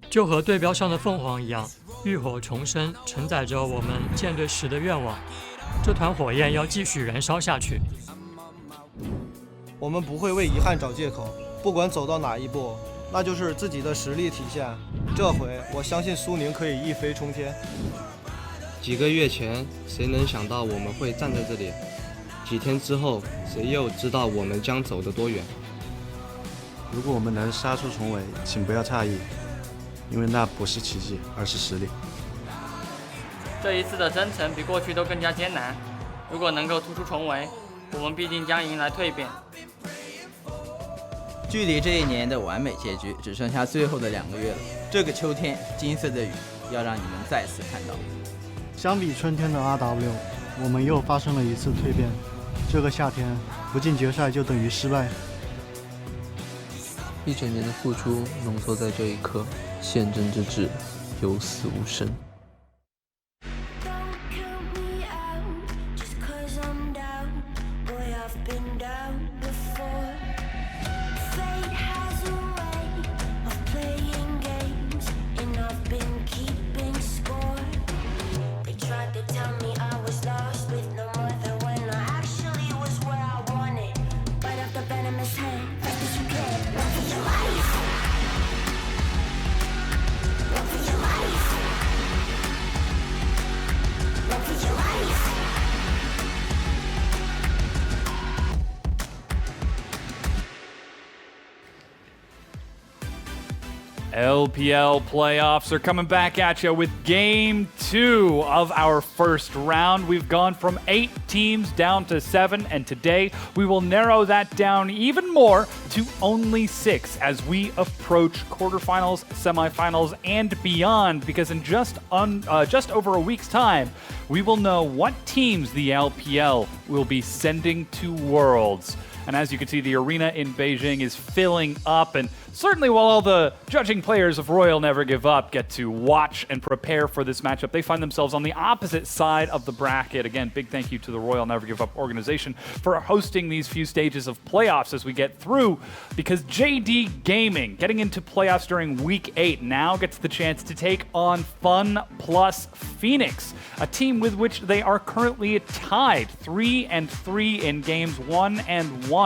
就和对标上的凤凰一样，浴火重生承载着我们舰队时的愿望，这团火焰要继续燃烧下去。我们不会为遗憾找借口，不管走到哪一步，那就是自己的实力体现。这回我相信苏宁可以一飞冲天。几个月前，谁能想到我们会站在这里？几天之后，谁又知道我们将走得多远？如果我们能杀出重围，请不要诧异，因为那不是奇迹，而是实力。这一次的征程比过去都更加艰难，如果能够突出重围，我们必定将迎来蜕变。距离这一年的完美结局只剩下最后的2个月了。这个秋天，金色的雨要让你们再次看到。相比春天的 RW， 我们又发生了一次蜕变。这个夏天不进决赛就等于失败。1整年的付出浓缩在这一刻，宪政之治有死无生。LPL playoffs are coming back at you with Game 2 of our first round. We've gone from 8 teams down to 7, and today we will narrow that down even more to only 6 as we approach quarterfinals, semifinals, and beyond, because in just over a week's time, we will know what teams the LPL will be sending to Worlds. And as you can see, the arena in Beijing is filling up, and certainly while all the judging players of Royal Never Give Up get to watch and prepare for this matchup, they find themselves on the opposite side of the bracket. Again, big thank you to the Royal Never Give Up organization for hosting these few stages of playoffs as we get through, because JD Gaming, getting into playoffs during Week 8, now gets the chance to take on Fun Plus Phoenix, a team with which they are currently tied 3-3 in games 1 and 1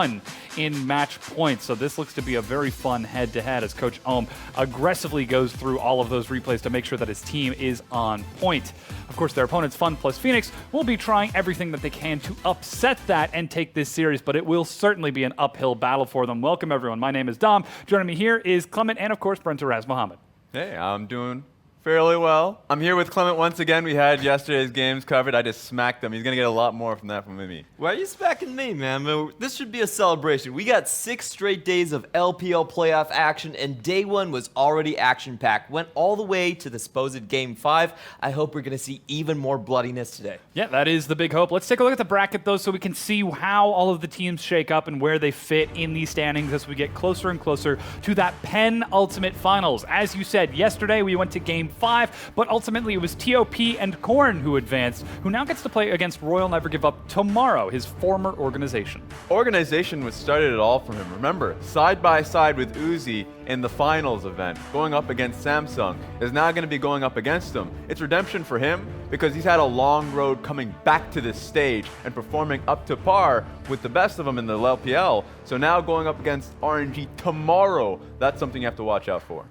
in match points. So this looks to be a very fun head-to-head as Coach Ohm aggressively goes through all of those replays to make sure that his team is on point. Of course, their opponents, Fun Plus Phoenix, will be trying everything that they can to upset that and take this series, but it will certainly be an uphill battle for them. Welcome, everyone. My name is Dom. Joining me here is Clement and, of course, Brent Raz Mohammed. Hey, I'm doing fairly well. I'm here with Clement once again. We had yesterday's games covered. I just smacked him. He's going to get a lot more from that from me. Why are you smacking me, man? This should be a celebration. We got 6 straight days of LPL playoff action, and day 1 was already action-packed. Went all the way to the supposed Game 5. I hope we're going to see even more bloodiness today. Yeah, that is the big hope. Let's take a look at the bracket, though, so we can see how all of the teams shake up and where they fit in these standings as we get closer and closer to that penultimate finals. As you said, yesterday we went to Game 5, but ultimately it was TOP and Korn who advanced, who now gets to play against Royal Never Give Up tomorrow, his former organization. Organization was started it all from him. Remember, side by side with Uzi in the finals event, going up against Samsung, is now going to be going up against him. It's redemption for him because he's had a long road coming back to this stage and performing up to par with the best of them in the LPL. So now going up against RNG tomorrow, that's something you have to watch out for.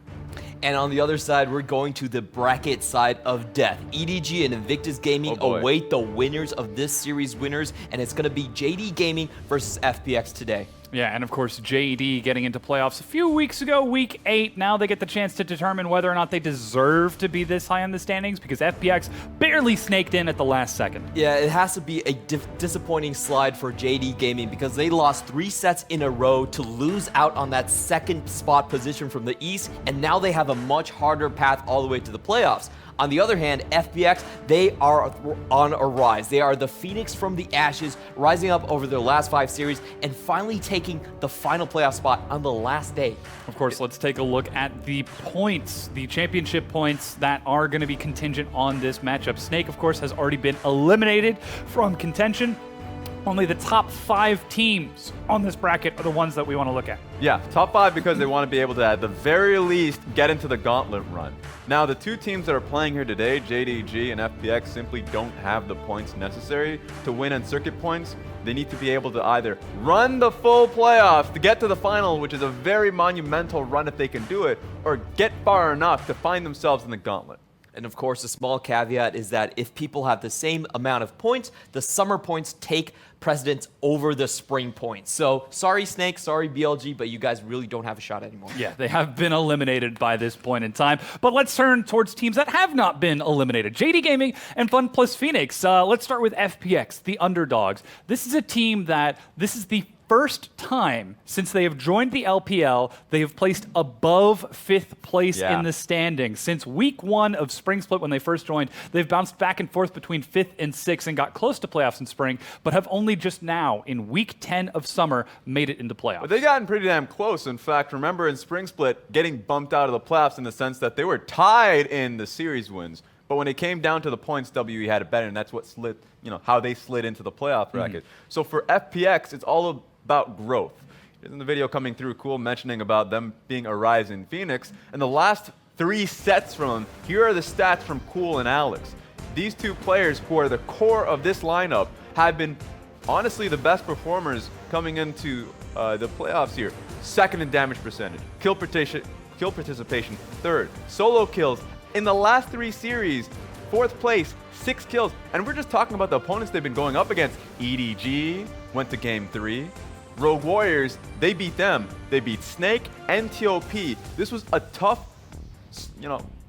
And on the other side, we're going to the bracket side of death. EDG and Invictus Gaming await the winners of this series winners, and it's going to be JD Gaming versus FPX today. Yeah, and of course, JD getting into playoffs a few weeks ago, Week 8. Now they get the chance to determine whether or not they deserve to be this high in the standings, because FPX barely snaked in at the last second. Yeah, it has to be a disappointing slide for JD Gaming because they lost 3 sets in a row to lose out on that second spot position from the East, and now they have a much harder path all the way to the playoffs. On the other hand, FPX, they are on a rise. They are the phoenix from the ashes, rising up over their last 5 series and finally taking the final playoff spot on the last day. Of course, let's take a look at the points, the championship points that are going to be contingent on this matchup. Snake, of course, has already been eliminated from contention. only the top 5 teams on this bracket are the ones that we want to look at. Yeah, top 5 because they want to be able to, at the very least, get into the gauntlet run. Now, the 2 teams that are playing here today, JDG and FPX, simply don't have the points necessary to win on circuit points. They need to be able to either run the full playoffs to get to the final, which is a very monumental run if they can do it, or get far enough to find themselves in the gauntlet. And of course, a small caveat is that if people have the same amount of points, the summer points take precedence over the spring points. So sorry, Snake, sorry, BLG, but you guys really don't have a shot anymore. Yeah, they have been eliminated by this point in time. But let's turn towards teams that have not been eliminated. JD Gaming and Fun Plus Phoenix. Let's start with FPX, the underdogs. This is a team that, this is the first time since they have joined the LPL, they have placed above 5th place in the standings. Since week 1 of Spring Split when they first joined, they've bounced back and forth between 5th and 6th and got close to playoffs in spring, but have only just now, in week 10 of summer, made it into playoffs. But they gotten pretty damn close. In fact, remember in Spring Split, getting bumped out of the playoffs in the sense that they were tied in the series wins. But when it came down to the points, WE had it better, and that's what slid, how they slid into the playoff bracket. So for FPX, it's all about growth. In the video coming through, Cool mentioning about them being a rising Phoenix, and the last 3 sets from them, here are the stats from Cool and Alex. These 2 players who are the core of this lineup have been honestly the best performers coming into the playoffs here. 2nd in damage percentage, kill participation 3rd, solo kills. In the last 3 series, 4th place, 6 kills, and we're just talking about the opponents they've been going up against. EDG went to game 3. Rogue Warriors, they beat them. They beat Snake and TOP. This was a tough,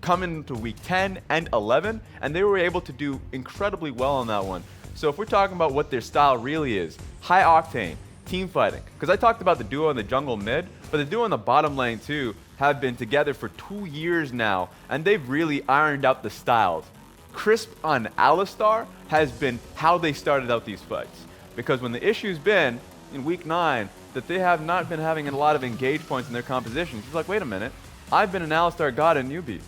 coming into week 10 and 11, and they were able to do incredibly well on that one. So if we're talking about what their style really is, high octane, team fighting, because I talked about the duo in the jungle mid, but the duo in the bottom lane too have been together for 2 years now, and they've really ironed out the styles. Crisp on Alistar has been how they started out these fights, because when the issue's been in week 9 that they have not been having a lot of engage points in their compositions, he's like, wait a minute, I've been an Alistar god in Newbie.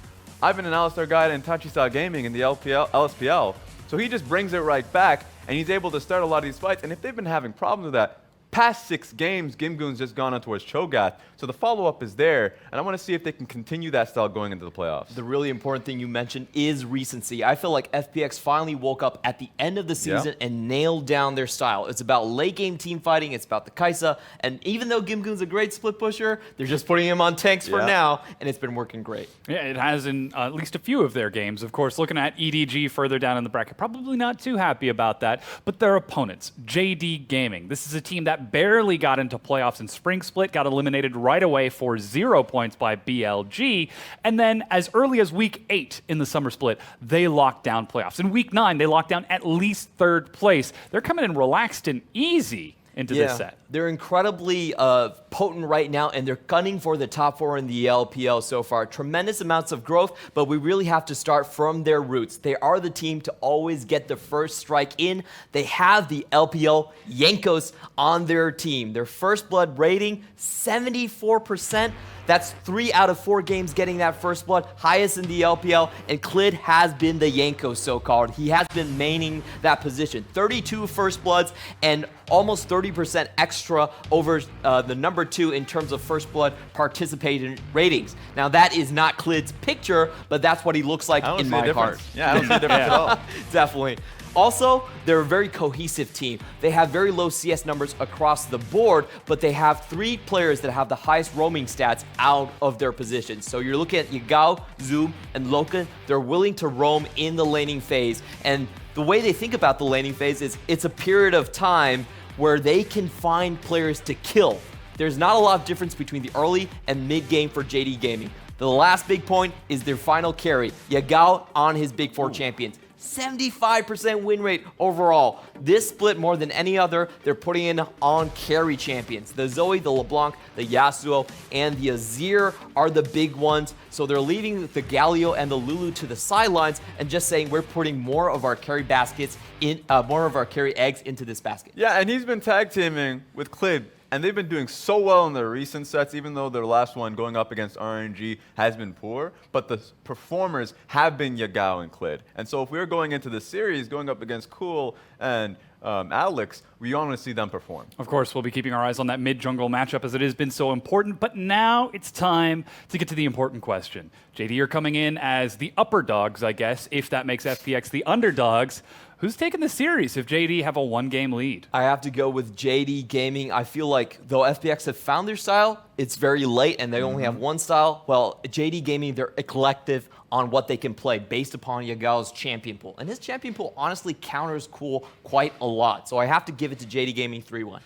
I've been an Alistar god in Tachisal Gaming in the LSPL. So he just brings it right back, and he's able to start a lot of these fights. And if they've been having problems with that, past 6 games, Gimgoon's just gone on towards Cho'Gath. So the follow-up is there, and I want to see if they can continue that style going into the playoffs. The really important thing you mentioned is recency. I feel like FPX finally woke up at the end of the season and nailed down their style. It's about late-game team fighting. It's about the Kai'Sa. And even though Gimgoon's a great split pusher, they're just putting him on tanks for now, and it's been working great. Yeah, it has in at least a few of their games. Of course, looking at EDG further down in the bracket, probably not too happy about that. But their opponents, JD Gaming. This is a team that barely got into playoffs in Spring Split, got eliminated right away for 0 points by BLG, and then as early as week 8 in the Summer Split, they locked down playoffs. In week 9, they locked down at least 3rd place. They're coming in relaxed and easy into this set. They're incredibly potent right now, and they're gunning for the top 4 in the LPL so far. Tremendous amounts of growth, but we really have to start from their roots. They are the team to always get the first strike in. They have the LPL Jankos on their team. Their first blood rating, 74%. That's 3 out of 4 games getting that first blood, highest in the LPL, and Clid has been the Yanko, so-called. He has been maining that position. 32 first bloods and almost 30% extra over the number 2 in terms of first blood participation ratings. Now, that is not Clid's picture, but that's what he looks like in my heart. Yeah, I don't see a difference at all. Definitely. Also, they're a very cohesive team. They have very low CS numbers across the board, but they have 3 players that have the highest roaming stats out of their positions. So you're looking at Yagao, Zoom, and Loken. They're willing to roam in the laning phase. And the way they think about the laning phase is it's a period of time where they can find players to kill. There's not a lot of difference between the early and mid game for JD Gaming. The last big point is their final carry, Yagao on his Big 4 champions. 75% win rate overall. This split more than any other, they're putting in on carry champions. The Zoe, the LeBlanc, the Yasuo, and the Azir are the big ones. So they're leaving the Galio and the Lulu to the sidelines and just saying we're putting more of our carry baskets in, more of our carry eggs into this basket. Yeah, and he's been tag teaming with Clid and they've been doing so well in their recent sets, even though their last one going up against RNG has been poor, but the performers have been Yagao and Clid. And so if we're going into the series, going up against Cool and Alex, we want to see them perform. Of course, we'll be keeping our eyes on that mid-jungle matchup as it has been so important, but now it's time to get to the important question. JD, you're coming in as the upper dogs, I guess, if that makes FPX the underdogs. Who's taking the series if JD have a one-game lead? I have to go with JD Gaming. I feel like though FPX have found their style, it's very late and they only have one style. Well, JD Gaming, they're eclectic on what they can play based upon Yagao's champion pool. And his champion pool honestly counters Cool quite a lot. So I have to give it to JD Gaming 3-1.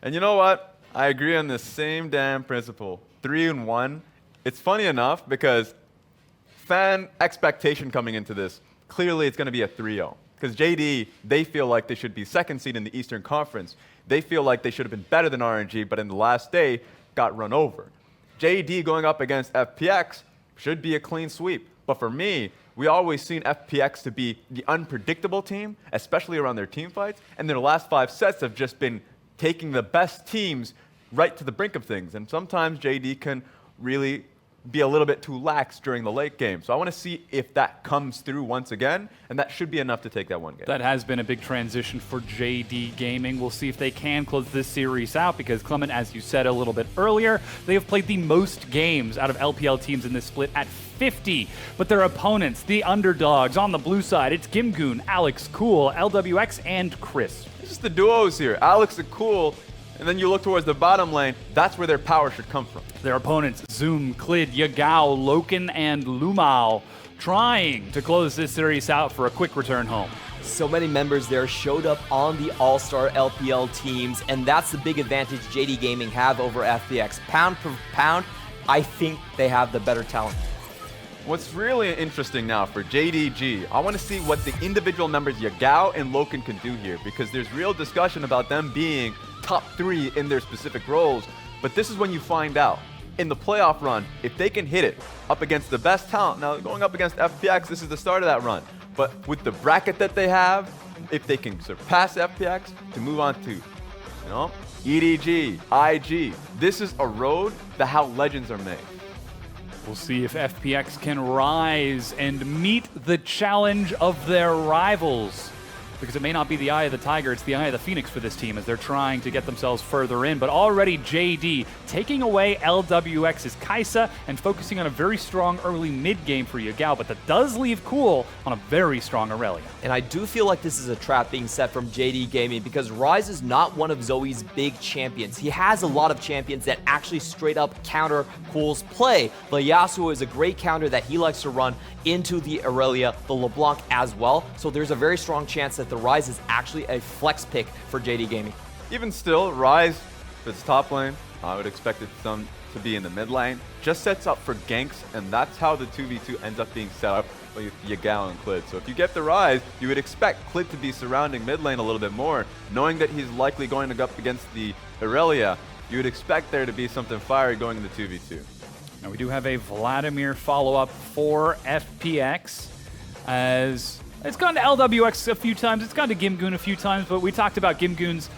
And you know what? I agree on the same damn principle. 3-1. It's funny enough because fan expectation coming into this, clearly it's going to be a 3-0. Because JD, they feel like they should be second seed in the Eastern Conference. They feel like they should have been better than RNG, but in the last day, got run over. JD going up against FPX should be a clean sweep. But for me, we always seen FPX to be the unpredictable team, especially around their team fights. And their last 5 sets have just been taking the best teams right to the brink of things. And sometimes JD can really be a little bit too lax during the late game. So I want to see if that comes through once again, and that should be enough to take that one game. That has been a big transition for JD Gaming. We'll see if they can close this series out because, Clement, as you said a little bit earlier, they have played the most games out of LPL teams in this split at 50. But their opponents, the underdogs on the blue side, it's Gimgoon, Alex, Cool, LWX, and Chris. This is the duos here, Alex and Cool. And then you look towards the bottom lane, that's where their power should come from. Their opponents, Zoom, Clid, Yagao, Loken, and Lumao, trying to close this series out for a quick return home. So many members there showed up on the All-Star LPL teams, and that's the big advantage JD Gaming have over FPX. Pound per pound, I think they have the better talent. What's really interesting now for JDG, I want to see what the individual members Yagao and Loken can do here, because there's real discussion about them being top 3 in their specific roles, but this is when you find out. In the playoff run, if they can hit it up against the best talent, now going up against FPX, this is the start of that run, but with the bracket that they have, if they can surpass FPX to move on to, EDG, IG, this is a road that how legends are made. We'll see if FPX can rise and meet the challenge of their rivals. Because it may not be the eye of the tiger, it's the eye of the phoenix for this team as they're trying to get themselves further in. But already JD taking away LWX's Kai'Sa and focusing on a very strong early mid game for Yagao, but that does leave Cool on a very strong Aurelia. And I do feel like this is a trap being set from JD Gaming because Ryze is not one of Zoe's big champions. He has a lot of champions that actually straight up counter Cool's play. But Yasuo is a great counter that he likes to run into the Aurelia, the LeBlanc as well. So there's a very strong chance that the Ryze is actually a flex pick for JD Gaming. Even still, Ryze, if it's top lane, I would expect it to be in the mid lane. Just sets up for ganks, and that's how the 2v2 ends up being set up with Yagao and Clid. So if you get the Ryze, you would expect Clid to be surrounding mid lane a little bit more. Knowing that he's likely going to go up against the Aurelia, you would expect there to be something fiery going in the 2v2. Now we do have a Vladimir follow-up for FPX as it's gone to LWX a few times, it's gone to Gimgoon a few times, but we talked about Gimgoon's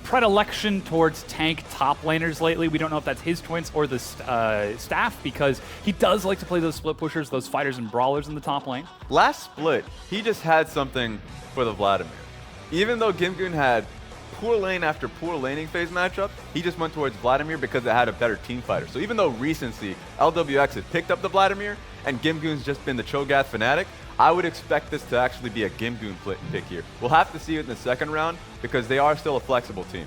predilection towards tank top laners lately. We don't know if that's his choice or the staff because he does like to play those split pushers, those fighters and brawlers in the top lane. Last split, he just had something for the Vladimir. Even though Gimgoon had poor lane after poor laning phase matchup, he just went towards Vladimir because it had a better team fighter. So even though recency, LWX had picked up the Vladimir and Gimgoon's just been the Cho'Gath fanatic, I would expect this to actually be a Gimgoon pick here. We'll have to see it in the second round because they are still a flexible team.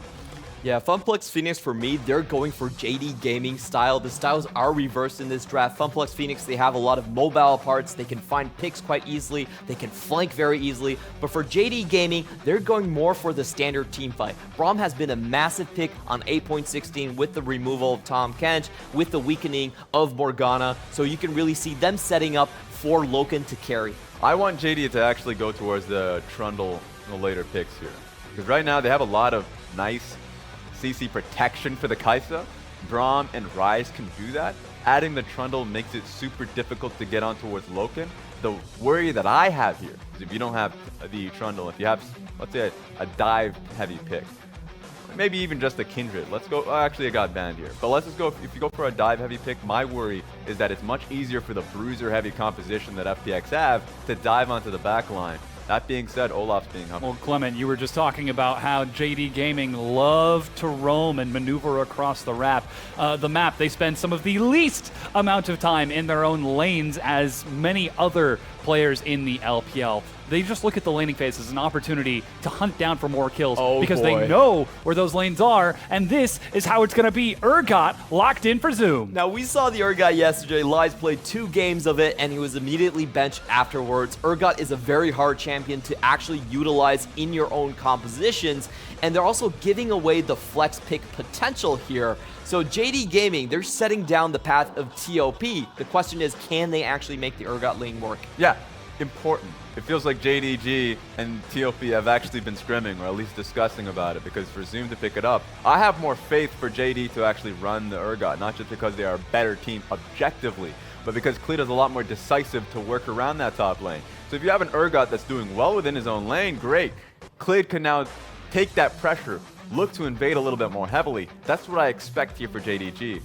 Yeah, Funplex Phoenix, for me, they're going for JD Gaming style. The styles are reversed in this draft. Funplex Phoenix, they have a lot of mobile parts. They can find picks quite easily. They can flank very easily. But for JD Gaming, they're going more for the standard team fight. Braum has been a massive pick on 8.16 with the removal of Tahm Kench, with the weakening of Morgana. So you can really see them setting up for Loken to carry. I want JD to actually go towards the Trundle in the later picks here. Because right now they have a lot of nice CC protection for the Kai'Sa. Braum and Ryze can do that. Adding the Trundle makes it super difficult to get on towards Loken. The worry that I have here is if you don't have the Trundle, if you have, let's say, a dive heavy pick, maybe even just a Kindred. Let's go, actually it got banned here. But let's just go, if you go for a dive heavy pick, my worry is that it's much easier for the bruiser heavy composition that FPX have to dive onto the back line. That being said, Olaf's being humble. Well, Clement, you were just talking about how JD Gaming love to roam and maneuver across the map. They spend some of the least amount of time in their own lanes as many other players in the LPL. They just look at the laning phase as an opportunity to hunt down for more kills because they know where those lanes are, and this is how it's going to be. Urgot locked in for Zoom. Now, we saw the Urgot yesterday. Lies played 2 games of it, and he was immediately benched afterwards. Urgot is a very hard champion to actually utilize in your own compositions, and they're also giving away the flex pick potential here. So JD Gaming, they're setting down the path of TOP. The question is, can they actually make the Urgot lane work? Yeah, important. It feels like JDG and TOP have actually been scrimming, or at least discussing about it, because for Zoom to pick it up, I have more faith for JD to actually run the Urgot, not just because they are a better team objectively, but because Klid is a lot more decisive to work around that top lane. So if you have an Urgot that's doing well within his own lane, great. Klid can now take that pressure, look to invade a little bit more heavily. That's what I expect here for JDG.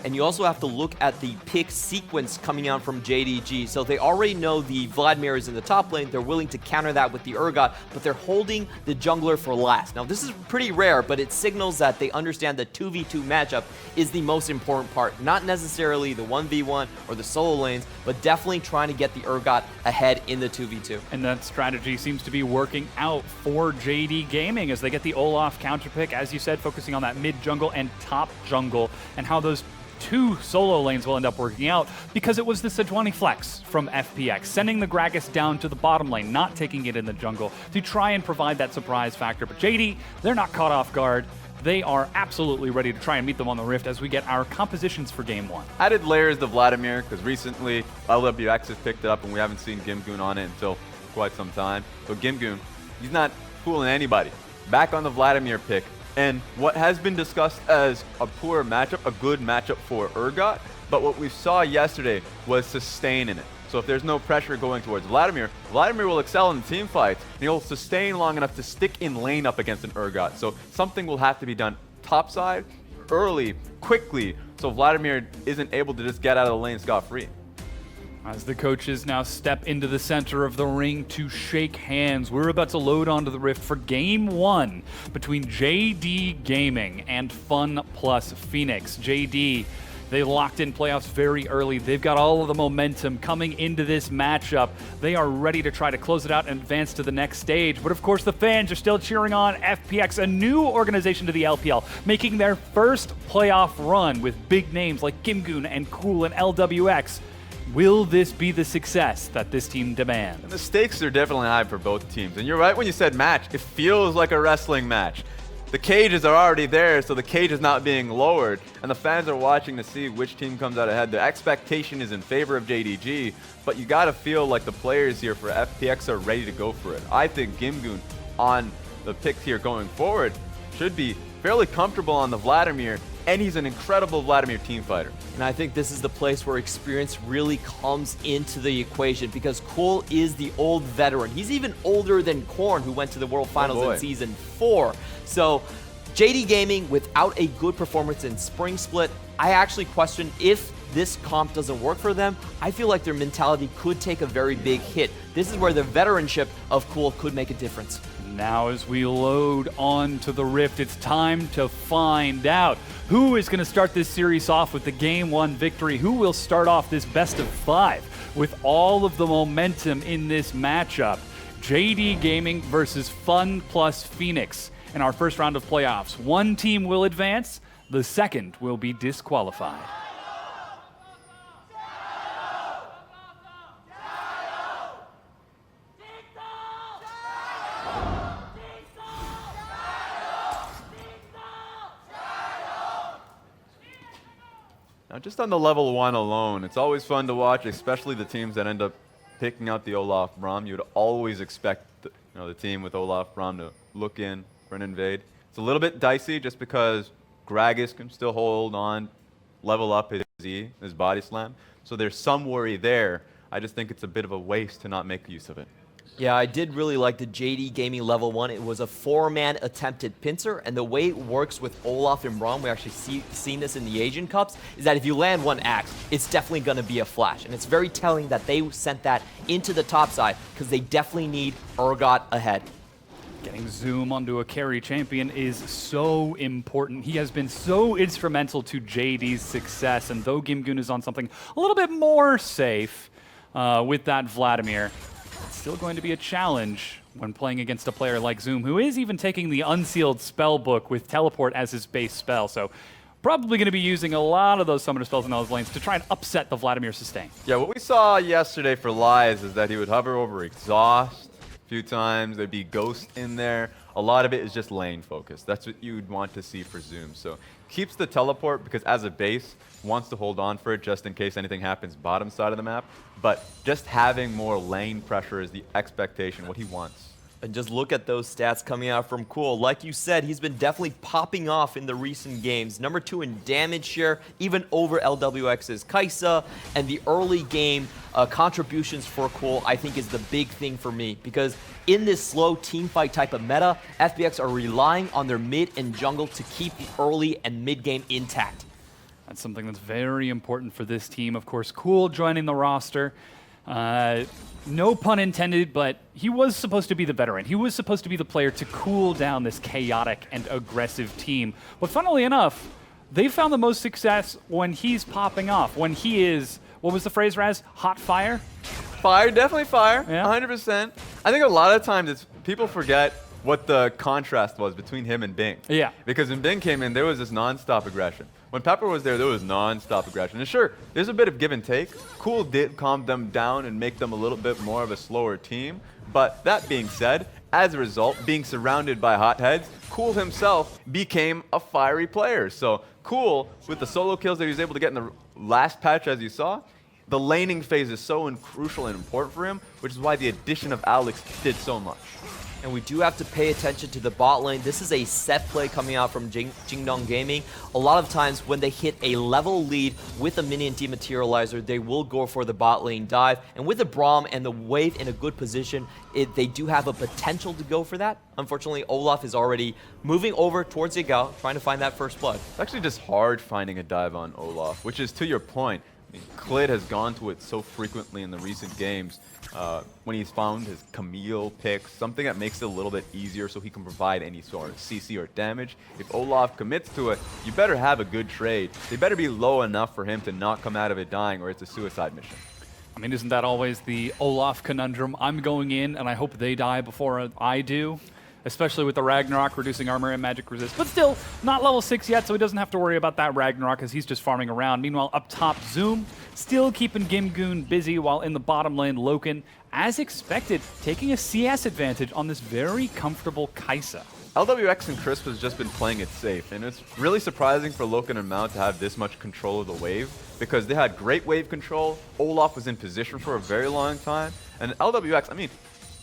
And you also have to look at the pick sequence coming out from JDG. So they already know the Vladimir is in the top lane. They're willing to counter that with the Urgot, but they're holding the jungler for last. Now, this is pretty rare, but it signals that they understand the 2v2 matchup is the most important part. Not necessarily the 1v1 or the solo lanes, but definitely trying to get the Urgot ahead in the 2v2. And that strategy seems to be working out for JD Gaming as they get the Olaf counter pick, as you said, focusing on that mid jungle and top jungle, and how those 2 solo lanes will end up working out, because it was the Sejuani flex from FPX, sending the Gragas down to the bottom lane, not taking it in the jungle to try and provide that surprise factor. But JD, they're not caught off guard. They are absolutely ready to try and meet them on the Rift as we get our compositions for Game 1. Added layers to Vladimir, because recently LWX has picked it up and we haven't seen Gimgoon on it until quite some time. So Gimgoon, he's not fooling anybody. Back on the Vladimir pick. And what has been discussed as a poor matchup, a good matchup for Urgot, but what we saw yesterday was sustain in it. So if there's no pressure going towards Vladimir, Vladimir will excel in the team fights, and he'll sustain long enough to stick in lane up against an Urgot. So something will have to be done topside, early, quickly, so Vladimir isn't able to just get out of the lane scot-free. As the coaches now step into the center of the ring to shake hands, we're about to load onto the Rift for Game 1 between JD Gaming and Fun Plus Phoenix. JD, they locked in playoffs very early. They've got all of the momentum coming into this matchup. They are ready to try to close it out and advance to the next stage. But of course, the fans are still cheering on FPX, a new organization to the LPL, making their first playoff run with big names like Gimgoon and Cool and LWX. Will this be the success that this team demands? And the stakes are definitely high for both teams. And you're right when you said match. It feels like a wrestling match. The cages are already there, so the cage is not being lowered. And the fans are watching to see which team comes out ahead. The expectation is in favor of JDG, but you gotta feel like the players here for FPX are ready to go for it. I think Gimgoon on the picks here going forward should be fairly comfortable on the Vladimir, and he's an incredible Vladimir team fighter. And I think this is the place where experience really comes into the equation, because Cole is the old veteran. He's even older than Korn, who went to the World Finals in Season 4. So JD Gaming, without a good performance in Spring Split, I actually question if this comp doesn't work for them. I feel like their mentality could take a very big hit. This is where the veteranship of Cool could make a difference. Now as we load onto the Rift, it's time to find out who is going to start this series off with the Game 1 victory. Who will start off this best of 5 with all of the momentum in this matchup? JD Gaming versus Fun Plus Phoenix in our first round of playoffs. One team will advance, the second will be disqualified. Now, just on the level 1 alone, it's always fun to watch, especially the teams that end up picking out the Olaf Braum. You'd always expect the team with Olaf Braum to look in for an invade. It's a little bit dicey just because Gragas can still hold on, level up his E, his body slam. So there's some worry there. I just think it's a bit of a waste to not make use of it. Yeah, I did really like the JD Gaming level 1. It was a 4-man attempted pincer, and the way it works with Olaf and Braum, we actually seen this in the Asian Cups, is that if you land one axe, it's definitely going to be a flash. And it's very telling that they sent that into the top side because they definitely need Urgot ahead. Getting Zoom onto a carry champion is so important. He has been so instrumental to JD's success, and though Gimgoon is on something a little bit more safe with that Vladimir, it's still going to be a challenge when playing against a player like Zoom, who is even taking the Unsealed spell book with Teleport as his base spell. So probably going to be using a lot of those summoner spells in those lanes to try and upset the Vladimir sustain. Yeah, what we saw yesterday for Lies is that he would hover over Exhaust a few times. There'd be Ghost in there. A lot of it is just lane focused. That's what you'd want to see for Zoom. So keeps the Teleport because as a base, wants to hold on for it just in case anything happens bottom side of the map. But just having more lane pressure is the expectation, what he wants. And just look at those stats coming out from Cool. Like you said, he's been definitely popping off in the recent games. Number 2 in damage share, even over LWX's Kai'Sa. And the early game contributions for Cool, I think, is the big thing for me. Because in this slow teamfight type of meta, FPX are relying on their mid and jungle to keep the early and mid game intact. That's something that's very important for this team. Of course, Cool joining the roster. No pun intended, but he was supposed to be the veteran. He was supposed to be the player to cool down this chaotic and aggressive team. But funnily enough, they found the most success when he's popping off, when he is, what was the phrase, Raz? Hot fire? Fire, definitely fire, yeah. 100%. I think a lot of times people forget what the contrast was between him and Bing. Yeah. Because when Bing came in, there was this non-stop aggression. When Pepper was there was non-stop aggression. And sure, there's a bit of give and take. Cool did calm them down and make them a little bit more of a slower team. But that being said, as a result, being surrounded by hotheads, Cool himself became a fiery player. So Cool, with the solo kills that he was able to get in the last patch, as you saw, the laning phase is so crucial and important for him, which is why the addition of Alex did so much. And we do have to pay attention to the bot lane. This is a set play coming out from Jingdong Gaming. A lot of times when they hit a level lead with a minion dematerializer, they will go for the bot lane dive. And with the Braum and the wave in a good position, they do have a potential to go for that. Unfortunately, Olaf is already moving over towards Yagao, trying to find that first blood. It's actually just hard finding a dive on Olaf, which is to your point. I mean, Klid has gone to it so frequently in the recent games when he's found his Camille pick, something that makes it a little bit easier so he can provide any sort of CC or damage. If Olaf commits to it, you better have a good trade. They better be low enough for him to not come out of it dying or it's a suicide mission. I mean, isn't that always the Olaf conundrum? I'm going in and I hope they die before I do. Especially with the Ragnarok reducing armor and magic resist. But still, not level 6 yet, so he doesn't have to worry about that Ragnarok as he's just farming around. Meanwhile, up top, Zoom still keeping Gimgoon busy, while in the bottom lane, Loken, as expected, taking a CS advantage on this very comfortable Kai'Sa. LWX and Crisp has just been playing it safe, and it's really surprising for Loken and Mount to have this much control of the wave, because they had great wave control, Olaf was in position for a very long time, and LWX, I mean,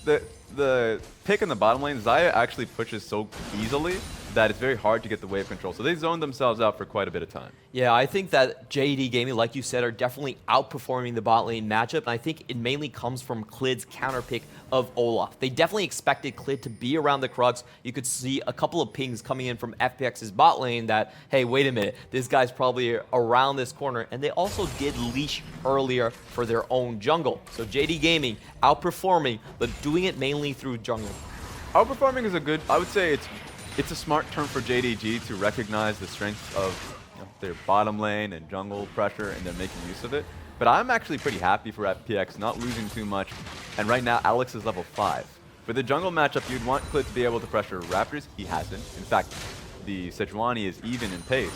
the pick in the bottom lane, Xayah actually pushes so easily that it's very hard to get the wave control. So they zoned themselves out for quite a bit of time. Yeah, I think that JD Gaming, like you said, are definitely outperforming the bot lane matchup. And I think it mainly comes from Klid's counter pick of Olaf. They definitely expected Klid to be around the Crux. You could see a couple of pings coming in from FPX's bot lane that, hey, wait a minute, this guy's probably around this corner. And they also did leash earlier for their own jungle. So JD Gaming outperforming, but doing it mainly through jungle. Outperforming is a good, I would say it's a smart term for JDG to recognize the strengths of their bottom lane and jungle pressure, and they're making use of it. But I'm actually pretty happy for FPX not losing too much. And right now, Alex is level 5. For the jungle matchup, you'd want Klid to be able to pressure Raptors. He hasn't. In fact, the Sejuani is even in pace.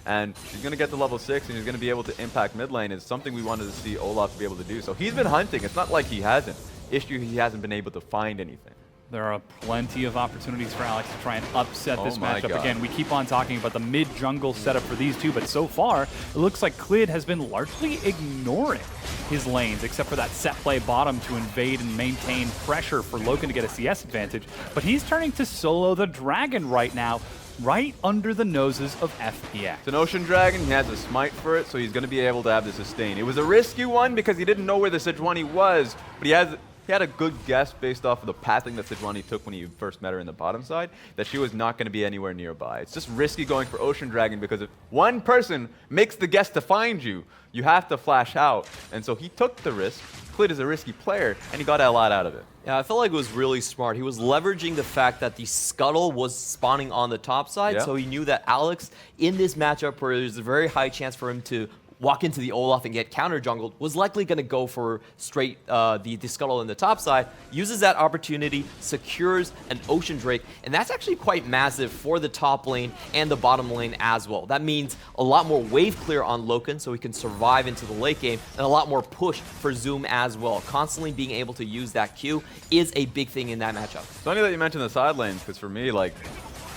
And he's going to get to level 6, and he's going to be able to impact mid lane is something we wanted to see Olaf be able to do. So he's been hunting. It's not like he hasn't. Issue, he hasn't been able to find anything. There are plenty of opportunities for Alex to try and upset this matchup. God. Again, we keep on talking about the mid-jungle setup for these two, but so far, it looks like Klid has been largely ignoring his lanes, except for that set play bottom to invade and maintain pressure for Loken to get a CS advantage. But he's turning to solo the Dragon right now, right under the noses of FPX. It's an Ocean Dragon, he has a smite for it, so he's going to be able to have the sustain. It was a risky one because he didn't know where the Sejuani was, but he has he had a good guess based off of the pathing that Sejuani took when he first met her in the bottom side, that she was not going to be anywhere nearby. It's just risky going for Ocean Dragon because if one person makes the guess to find you, you have to flash out. And so he took the risk. Clid is a risky player, and he got a lot out of it. Yeah, I felt like it was really smart. He was leveraging the fact that the Scuttle was spawning on the top side, so he knew that Alex, in this matchup where there's a very high chance for him to walk into the Olaf and get counter jungled, was likely going to go for straight the Scuttle in the top side, uses that opportunity, secures an Ocean Drake, and that's actually quite massive for the top lane and the bottom lane as well. That means a lot more wave clear on Loken so he can survive into the late game, and a lot more push for Zoom as well. Constantly being able to use that Q is a big thing in that matchup. It's funny that you mentioned the side lanes, because for me, like,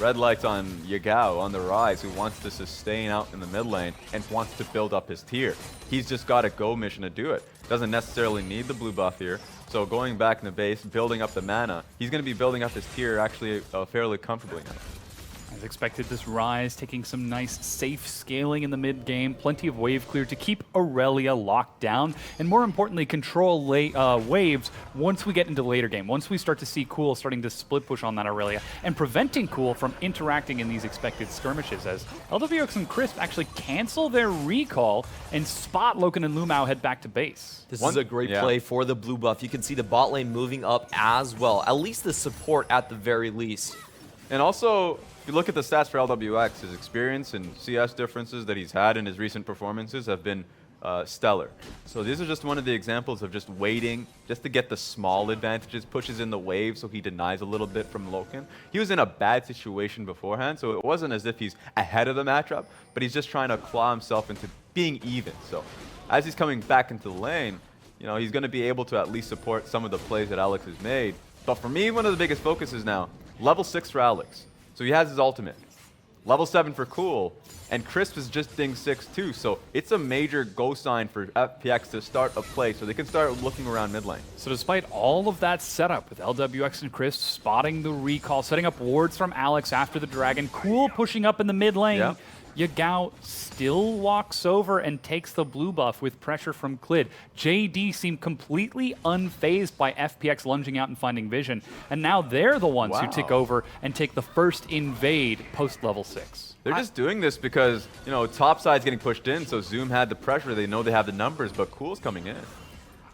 red lights on Yagao on the rise, who wants to sustain out in the mid lane and wants to build up his tier. He's just got a go mission to do it. Doesn't necessarily need the blue buff here. So going back in the base, building up the mana, he's going to be building up his tier actually fairly comfortably now. As expected, this Rise taking some nice safe scaling in the mid game, plenty of wave clear to keep Aurelia locked down, and more importantly, control waves once we get into the later game. Once we start to see Cool starting to split push on that Aurelia, and preventing Cool from interacting in these expected skirmishes, as LWX and Crisp actually cancel their recall and spot Loken and Lumao head back to base. This is a great play for the blue buff. You can see the bot lane moving up as well, at least the support at the very least. And also, if you look at the stats for LWX, his experience and CS differences that he's had in his recent performances have been stellar. So these are just one of the examples of just waiting just to get the small advantages, pushes in the wave so he denies a little bit from Loken. He was in a bad situation beforehand, so it wasn't as if he's ahead of the matchup, but he's just trying to claw himself into being even. So as he's coming back into the lane, you know, he's going to be able to at least support some of the plays that Alex has made. But for me, one of the biggest focuses now, level 6 for Alex. So he has his ultimate. Level 7 for Cool. And Crisp is just ding 6 too. So it's a major go sign for FPX to start a play so they can start looking around mid lane. So despite all of that setup with LWX and Crisp spotting the recall, setting up wards from Alex after the dragon, Cool pushing up in the mid lane, Yagao still walks over and takes the blue buff with pressure from Clid. JD seemed completely unfazed by FPX lunging out and finding vision, and now they're the ones who take over and take the first invade post level 6. They're just doing this because, you know, top side's getting pushed in, so Zoom had the pressure. They know they have the numbers, but Cool's coming in.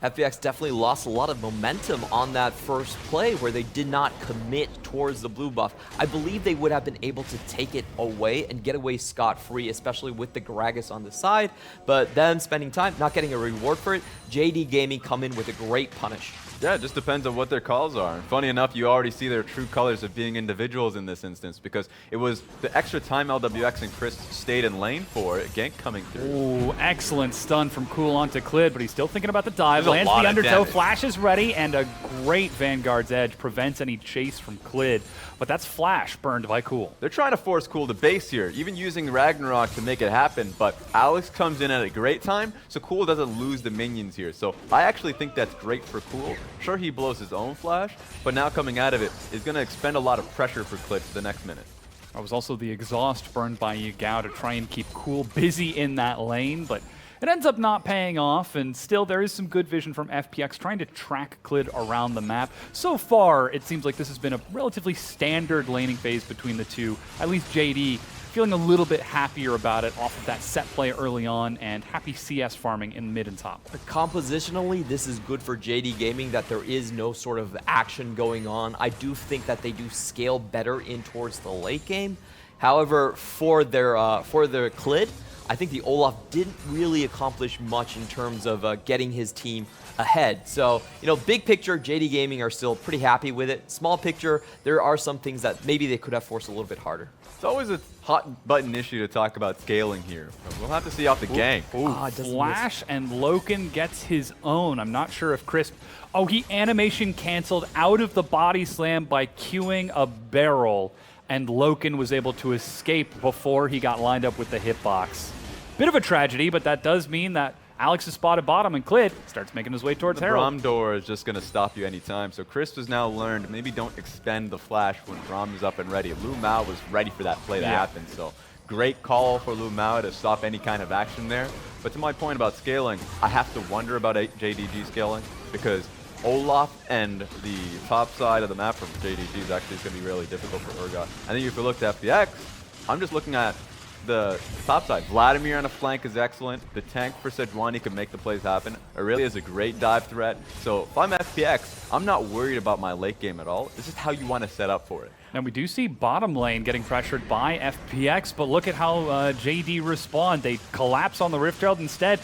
FPX definitely lost a lot of momentum on that first play where they did not commit towards the blue buff. I believe they would have been able to take it away and get away scot-free, especially with the Gragas on the side, but them spending time, not getting a reward for it. JD Gaming come in with a great punish. Yeah, it just depends on what their calls are. And funny enough, you already see their true colors of being individuals in this instance because it was the extra time LWX and Chris stayed in lane for, gank coming through. Ooh, excellent stun from Cool onto Clid, but he's still thinking about the dive. Lands the undertow, flash is ready, and a great Vanguard's Edge prevents any chase from Clid. But that's flash burned by Cool. They're trying to force Cool to base here, even using Ragnarok to make it happen, but Alex comes in at a great time, so Cool doesn't lose the minions here. So I actually think that's great for Cool. Sure, he blows his own flash, but now coming out of it is going to expend a lot of pressure for Clid for the next minute. That was also the exhaust burned by Yagao to try and keep Cool busy in that lane, but it ends up not paying off, and still there is some good vision from FPX trying to track Clid around the map. So far, it seems like this has been a relatively standard laning phase between the two. At least JD feeling a little bit happier about it off of that set play early on and happy CS farming in mid and top. Compositionally, this is good for JD Gaming that there is no sort of action going on. I do think that they do scale better in towards the late game. However, for their Clid, I think the Olaf didn't really accomplish much in terms of getting his team ahead. So, you know, big picture, JD Gaming are still pretty happy with it. Small picture, there are some things that maybe they could have forced a little bit harder. It's always a hot button issue to talk about scaling here. We'll have to see off the gank. Flash and Loken gets his own. I'm not sure if Crisp... Oh, he animation canceled out of the body slam by queuing a barrel, and Loken was able to escape before he got lined up with the hitbox. Bit of a tragedy, but that does mean that Alex is spotted bottom and Clid starts making his way towards Herald. Braum door is just going to stop you anytime. So Chris has now learned maybe don't expend the flash when Braum is up and ready. Lu Mao was ready for that play to happen. So great call for Lu Mao to stop any kind of action there. But to my point about scaling, I have to wonder about JDG scaling because Olaf and the top side of the map from JDG is actually going to be really difficult for Urgot. I think if we look at FPX, I'm just looking at the top side. Vladimir on a flank is excellent. The tank for Sejuani can make the plays happen. Aurelia is a great dive threat. So if I'm FPX, I'm not worried about my late game at all. It's just how you want to set up for it. And we do see bottom lane getting pressured by FPX, but look at how JD respond. They collapse on the Rift Herald instead.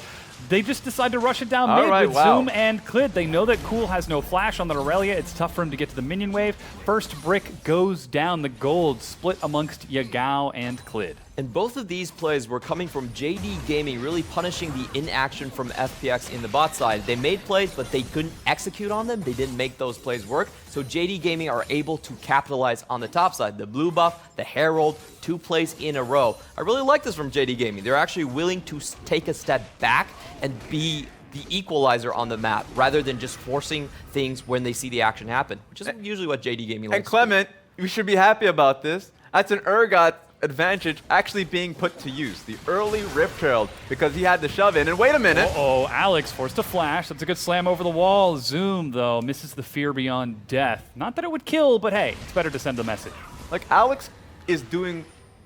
They just decide to rush it down mid with Zoom and Clid. They know that Cool has no flash on the Aurelia. It's tough for him to get to the minion wave. First brick goes down. The gold split amongst Yagao and Clid. And both of these plays were coming from JD Gaming, really punishing the inaction from FPX in the bot side. They made plays, but they couldn't execute on them. They didn't make those plays work. So JD Gaming are able to capitalize on the top side. The blue buff, the Herald, 2 plays in a row. I really like this from JD Gaming. They're actually willing to take a step back and be the equalizer on the map, rather than just forcing things when they see the action happen, which is usually what JD Gaming likes. And Clement, you should be happy about this. That's an Urgot advantage actually being put to use. The early Rift Herald, because he had the shove in. And wait a minute. Uh-oh, Alex forced a flash. That's a good slam over the wall. Zoom, though, misses the fear beyond death. Not that it would kill, but hey, it's better to send the message. Like, Alex is doing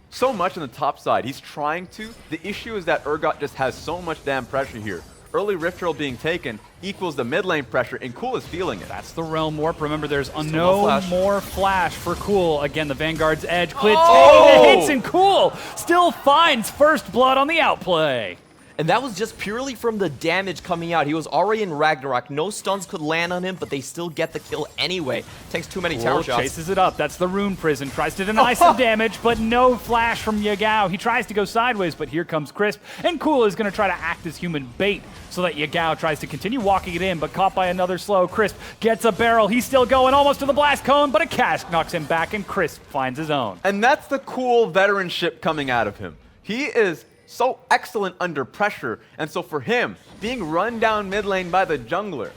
so much on the top side. He's trying to. The issue is that Urgot just has so much damn pressure here. Early Rift Herald being taken equals the mid lane pressure, and Cool is feeling it. That's the Realm Warp. Remember, there's no more flash for Cool. Again, the Vanguard's edge. Clid taking the hits, and Cool still finds first blood on the outplay. And that was just purely from the damage coming out. He was already in Ragnarok. No stuns could land on him, but they still get the kill anyway. Takes too many tower shots. Chases it up. That's the Rune Prison. Tries to deny some damage, but no flash from Yagao. He tries to go sideways, but here comes Crisp. And Cool is going to try to act as human bait so that Yagao tries to continue walking it in, but caught by another slow. Crisp gets a barrel. He's still going almost to the blast cone, but a cask knocks him back, and Crisp finds his own. And that's the Cool veteranship coming out of him. He is so excellent under pressure, and so for him, being run down mid lane by the jungler,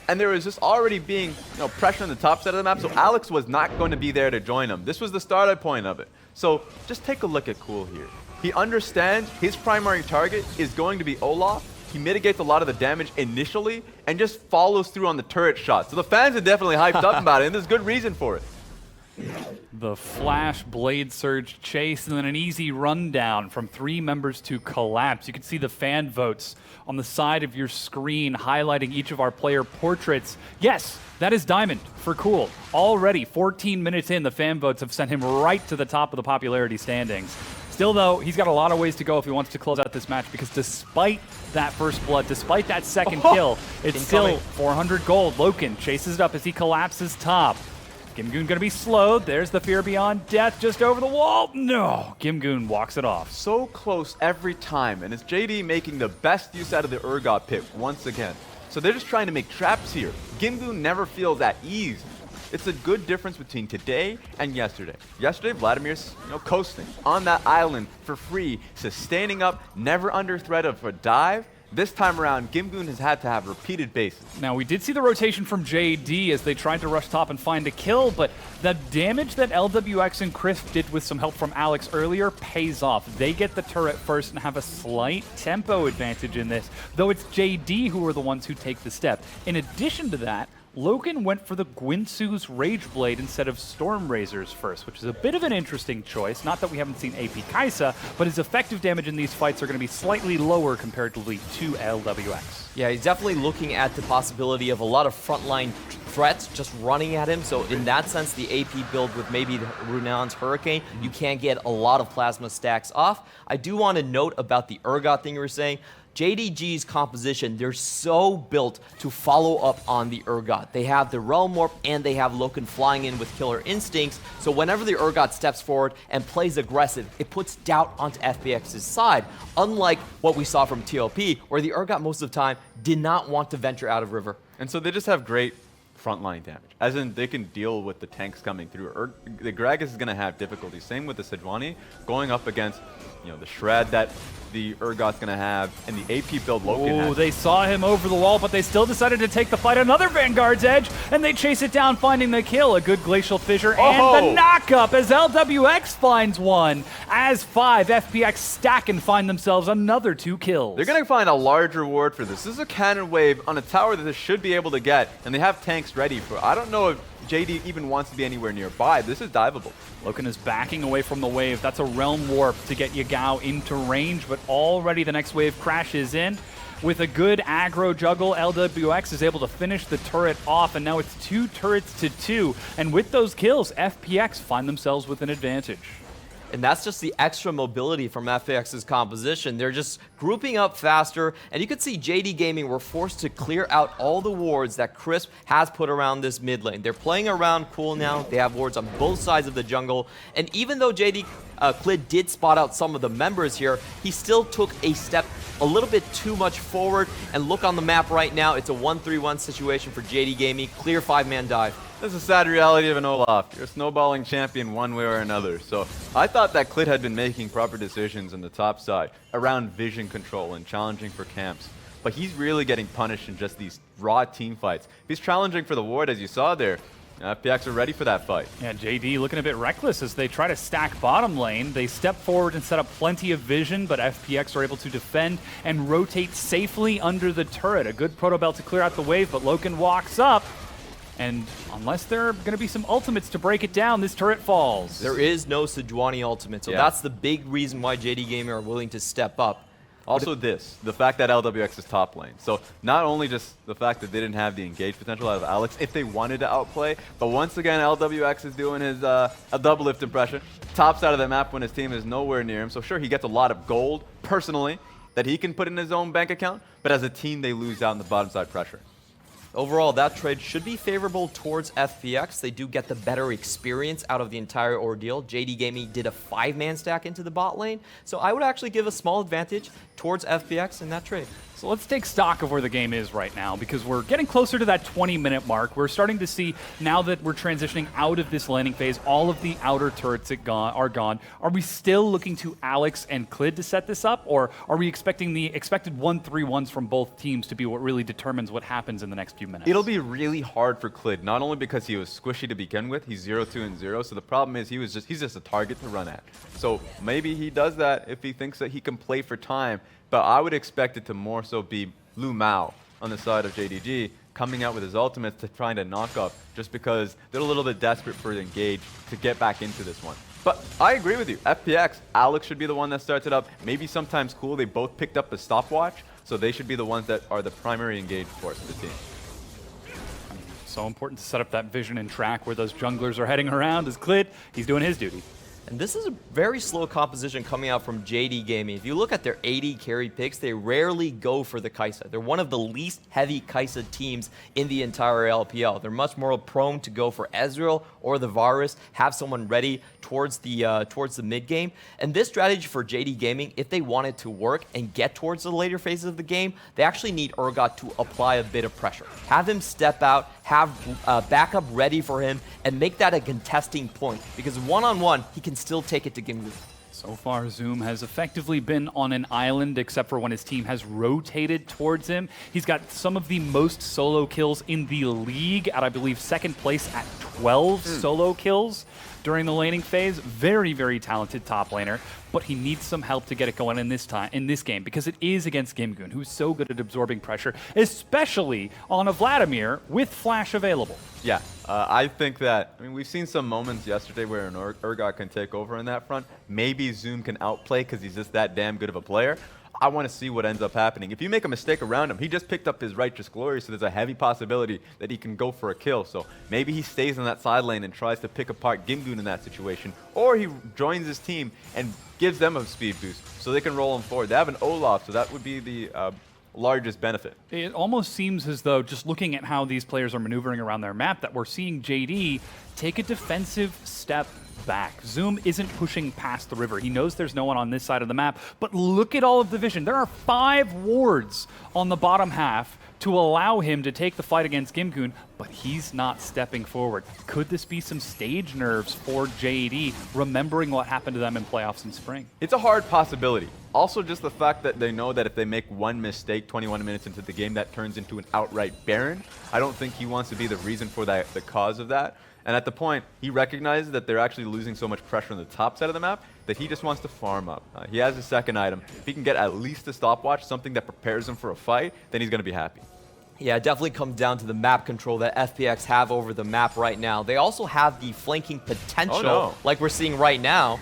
and there was just already being pressure on the top side of the map, so Alex was not going to be there to join him. This was the starting point of it. So just take a look at Cool here. He understands his primary target is going to be Olaf. He mitigates a lot of the damage initially and just follows through on the turret shot. So the fans are definitely hyped up about it, and there's good reason for it. The Flash Blade Surge chase, and then an easy rundown from 3 members to collapse. You can see the fan votes on the side of your screen highlighting each of our player portraits. Yes, that is Diamond for Cool. Already 14 minutes in, the fan votes have sent him right to the top of the popularity standings. Still, though, he's got a lot of ways to go if he wants to close out this match, because despite that first blood, despite that second kill, it's still 400 gold. Loken chases it up as he collapses top. Gimgoon going to be slowed. There's the Fear Beyond Death just over the wall. No, Gimgoon walks it off. So close every time, and it's JD making the best use out of the Urgot pick once again. So they're just trying to make traps here. Gimgoon never feels at ease. It's a good difference between today and yesterday. Yesterday, Vladimir's coasting on that island for free, sustaining up, never under threat of a dive. This time around, Gimgoon has had to have repeated bases. Now, we did see the rotation from JD as they tried to rush top and find a kill, but the damage that LWX and Crisp did with some help from Alex earlier pays off. They get the turret first and have a slight tempo advantage in this, though it's JD who are the ones who take the step. In addition to that, Loken went for the Guinsoo's Rage Blade instead of Stormrazor's first, which is a bit of an interesting choice. Not that we haven't seen AP Kai'Sa, but his effective damage in these fights are going to be slightly lower comparatively to LWX. Yeah, he's definitely looking at the possibility of a lot of frontline threats just running at him. So in that sense, the AP build with maybe the Runaan's Hurricane, you can get a lot of plasma stacks off. I do want to note about the Urgot thing you were saying. JDG's composition, they're so built to follow up on the Urgot. They have the Realm Warp and they have Loken flying in with Killer Instincts, so whenever the Urgot steps forward and plays aggressive, it puts doubt onto FPX's side, unlike what we saw from TLP, where the Urgot most of the time did not want to venture out of River. And so they just have great frontline damage. As in, they can deal with the tanks coming through. The Gragas is going to have difficulty. Same with the Sejuani, going up against, you know, the Shred that the Urgot's going to have, and the AP build Loken has. They saw him over the wall, but they still decided to take the fight. Another Vanguard's Edge, and they chase it down, finding the kill. A good Glacial Fissure, and the knock-up as LWX finds one. As 5, FPX stack and find themselves another 2 kills. They're going to find a large reward for this. This is a cannon wave on a tower that they should be able to get, and they have tanks ready for. I don't know if JD even wants to be anywhere nearby. This is diveable. Loken is backing away from the wave. That's a Realm Warp to get Yagao into range, but already the next wave crashes in. With a good aggro juggle, LWX is able to finish the turret off, and now it's 2 turrets to 2. And with those kills, FPX find themselves with an advantage. And that's just the extra mobility from FPX's composition. They're just grouping up faster, and you could see JD Gaming were forced to clear out all the wards that Crisp has put around this mid lane. They're playing around cool now. They have wards on both sides of the jungle, and even though JD Clid did spot out some of the members here, he still took a step a little bit too much forward. And look on the map right now, it's a 1-3-1 situation for JD Gaming. Clear 5-man dive. This is a sad reality of an Olaf. You're a snowballing champion one way or another. So I thought that Clid had been making proper decisions on the top side around vision control and challenging for camps. But he's really getting punished in just these raw team fights. He's challenging for the ward, as you saw there. FPX are ready for that fight. Yeah, JD looking a bit reckless as they try to stack bottom lane. They step forward and set up plenty of vision, but FPX are able to defend and rotate safely under the turret. A good Proto Belt to clear out the wave, but Loken walks up. And unless there are going to be some ultimates to break it down, this turret falls. There is no Sejuani ultimate, so that's the big reason why JD Gaming are willing to step up. Also the fact that LWX is top lane. So not only just the fact that they didn't have the engage potential out of Alex if they wanted to outplay, but once again LWX is doing his a double lift impression. Top side of the map when his team is nowhere near him. So sure, he gets a lot of gold personally that he can put in his own bank account, but as a team they lose out in the bottom side pressure. Overall, that trade should be favorable towards FPX. They do get the better experience out of the entire ordeal. JD Gaming did a 5-man stack into the bot lane, so I would actually give a small advantage towards FPX in that trade. So let's take stock of where the game is right now, because we're getting closer to that 20-minute mark. We're starting to see, now that we're transitioning out of this landing phase, all of the outer turrets are gone. Are we still looking to Alex and Clid to set this up, or are we expecting the expected 1-3-1s from both teams to be what really determines what happens in the next few minutes? It'll be really hard for Clid, not only because he was squishy to begin with, he's 0-2-0, so the problem is he's just a target to run at. So maybe he does that if he thinks that he can play for time, but I would expect it to more so be Lu Mao on the side of JDG coming out with his ultimates to trying to knock up, just because they're a little bit desperate for the engage to get back into this one. But I agree with you. FPX, Alex should be the one that starts it up. Maybe sometimes Cool, they both picked up a stopwatch, so they should be the ones that are the primary engage force of the team. So important to set up that vision and track where those junglers are heading around. As Clid, he's doing his duty. And this is a very slow composition coming out from JD Gaming. If you look at their AD carry picks, they rarely go for the Kai'Sa. They're one of the least heavy Kai'Sa teams in the entire LPL. They're much more prone to go for Ezreal or the Varus, have someone ready towards the mid game. And this strategy for JD Gaming, if they want it to work and get towards the later phases of the game, they actually need Urgot to apply a bit of pressure. Have him step out, have backup ready for him, and make that a contesting point. Because one-on-one, he can still take it to Gimgoon. So far, Zoom has effectively been on an island, except for when his team has rotated towards him. He's got some of the most solo kills in the league, at I believe second place at 12 solo kills during the laning phase. Very, very talented top laner, but he needs some help to get it going in this game, because it is against Gimgoon, who's so good at absorbing pressure, especially on a Vladimir with flash available. Yeah, I think that, I mean, we've seen some moments yesterday where an Urgot can take over in that front. Maybe Zoom can outplay because he's just that damn good of a player. I want to see what ends up happening. If you make a mistake around him, he just picked up his Righteous Glory, so there's a heavy possibility that he can go for a kill. So maybe he stays in that side lane and tries to pick apart Gimgoon in that situation, or he joins his team and gives them a speed boost so they can roll him forward. They have an Olaf, so that would be the largest benefit. It almost seems as though, just looking at how these players are maneuvering around their map, that we're seeing JD take a defensive step back. Zoom isn't pushing past the river. He knows there's no one on this side of the map, but look at all of the vision. There are 5 wards on the bottom half to allow him to take the fight against Gimgoon, but he's not stepping forward. Could this be some stage nerves for JD, remembering what happened to them in playoffs in spring? It's a hard possibility. Also, just the fact that they know that if they make one mistake 21 minutes into the game, that turns into an outright Baron. I don't think he wants to be the reason for that, the cause of that. And at the point, he recognizes that they're actually losing so much pressure on the top side of the map that he just wants to farm up. He has a second item. If he can get at least a stopwatch, something that prepares him for a fight, then he's going to be happy. Yeah, it definitely comes down to the map control that FPX have over the map right now. They also have the flanking potential, like we're seeing right now.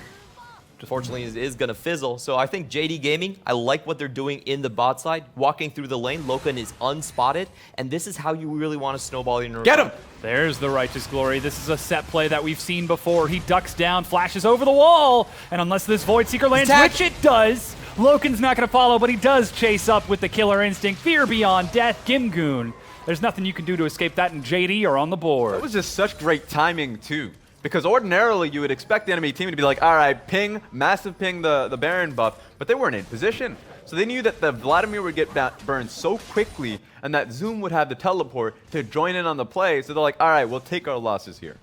Unfortunately, is going to fizzle. So I think JD Gaming, I like what they're doing in the bot side. Walking through the lane, Loken is unspotted, and this is how you really want to snowball your Get him! There's the Righteous Glory. This is a set play that we've seen before. He ducks down, flashes over the wall, and unless this Void Seeker lands, which it does, Loken's not going to follow, but he does chase up with the Killer Instinct. Fear Beyond Death, Gimgoon. There's nothing you can do to escape that, and JD are on the board. That was just such great timing, too. Because ordinarily, you would expect the enemy team to be like, all right, ping, massive ping the Baron buff, but they weren't in position. So they knew that the Vladimir would get burned so quickly and that Zoom would have the teleport to join in on the play. So they're like, all right, we'll take our losses here.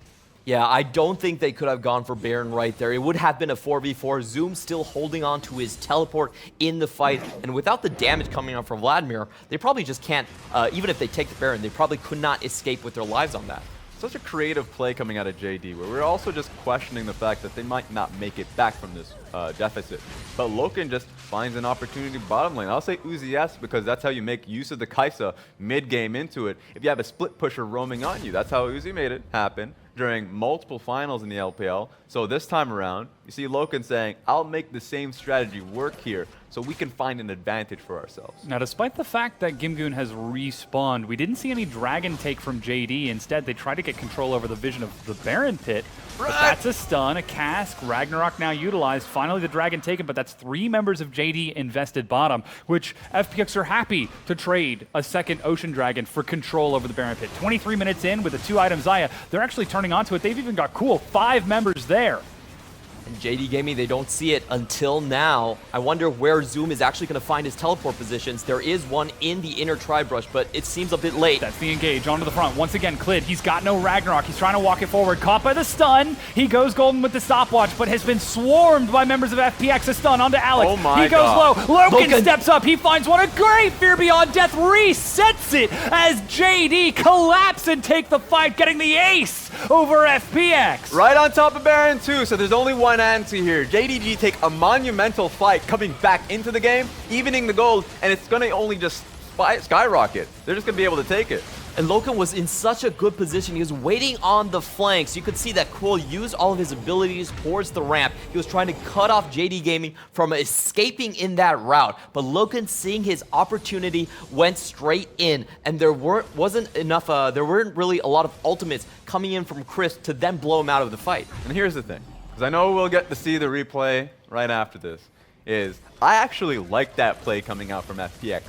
Yeah, I don't think they could have gone for Baron right there. It would have been a 4v4. Zoom still holding on to his teleport in the fight. And without the damage coming on from Vladimir, they probably just can't, even if they take the Baron, they probably could not escape with their lives on that. Such a creative play coming out of JD, where we're also just questioning the fact that they might not make it back from this deficit. But Loken just finds an opportunity bottom lane. I'll say Uzi yes, because that's how you make use of the Kaisa mid-game into it. If you have a split pusher roaming on you, that's how Uzi made it happen during multiple finals in the LPL. So this time around, you see Loken saying, I'll make the same strategy work here so we can find an advantage for ourselves. Now, despite the fact that Gimgoon has respawned, we didn't see any Dragon take from JD. Instead, they tried to get control over the vision of the Baron pit. But that's a stun, a cask, Ragnarok now utilized. Finally, the Dragon taken, but that's 3 members of JD invested bottom, which FPX are happy to trade a second Ocean Dragon for control over the Baron pit. 23 minutes in with a 2-item Xayah, they're actually turning onto it. They've even got cool 5 members there. And JD Gaming, they don't see it until now. I wonder where Zoom is actually going to find his teleport positions. There is one in the inner Tribe Rush, but it seems a bit late. That's the engage onto the front. Once again, Clid, he's got no Ragnarok. He's trying to walk it forward. Caught by the stun. He goes golden with the stopwatch, but has been swarmed by members of FPX. A stun onto Alex. Oh my he goes God. low. Loken steps up. He finds one. A great Fear Beyond Death resets it as JD collapse and take the fight, getting the ace over FPX. Right on top of Baron too, so there's only one answer here. JDG take a monumental fight coming back into the game, evening the gold, and it's gonna only just skyrocket. They're just gonna be able to take it. And Loken was in such a good position. He was waiting on the flanks. You could see that Cole used all of his abilities towards the ramp. He was trying to cut off JD Gaming from escaping in that route. But Loken, seeing his opportunity, went straight in. And there wasn't enough, there weren't really a lot of ultimates coming in from Chris to then blow him out of the fight. And here's the thing, because I know we'll get to see the replay right after this, is I actually like that play coming out from FPX.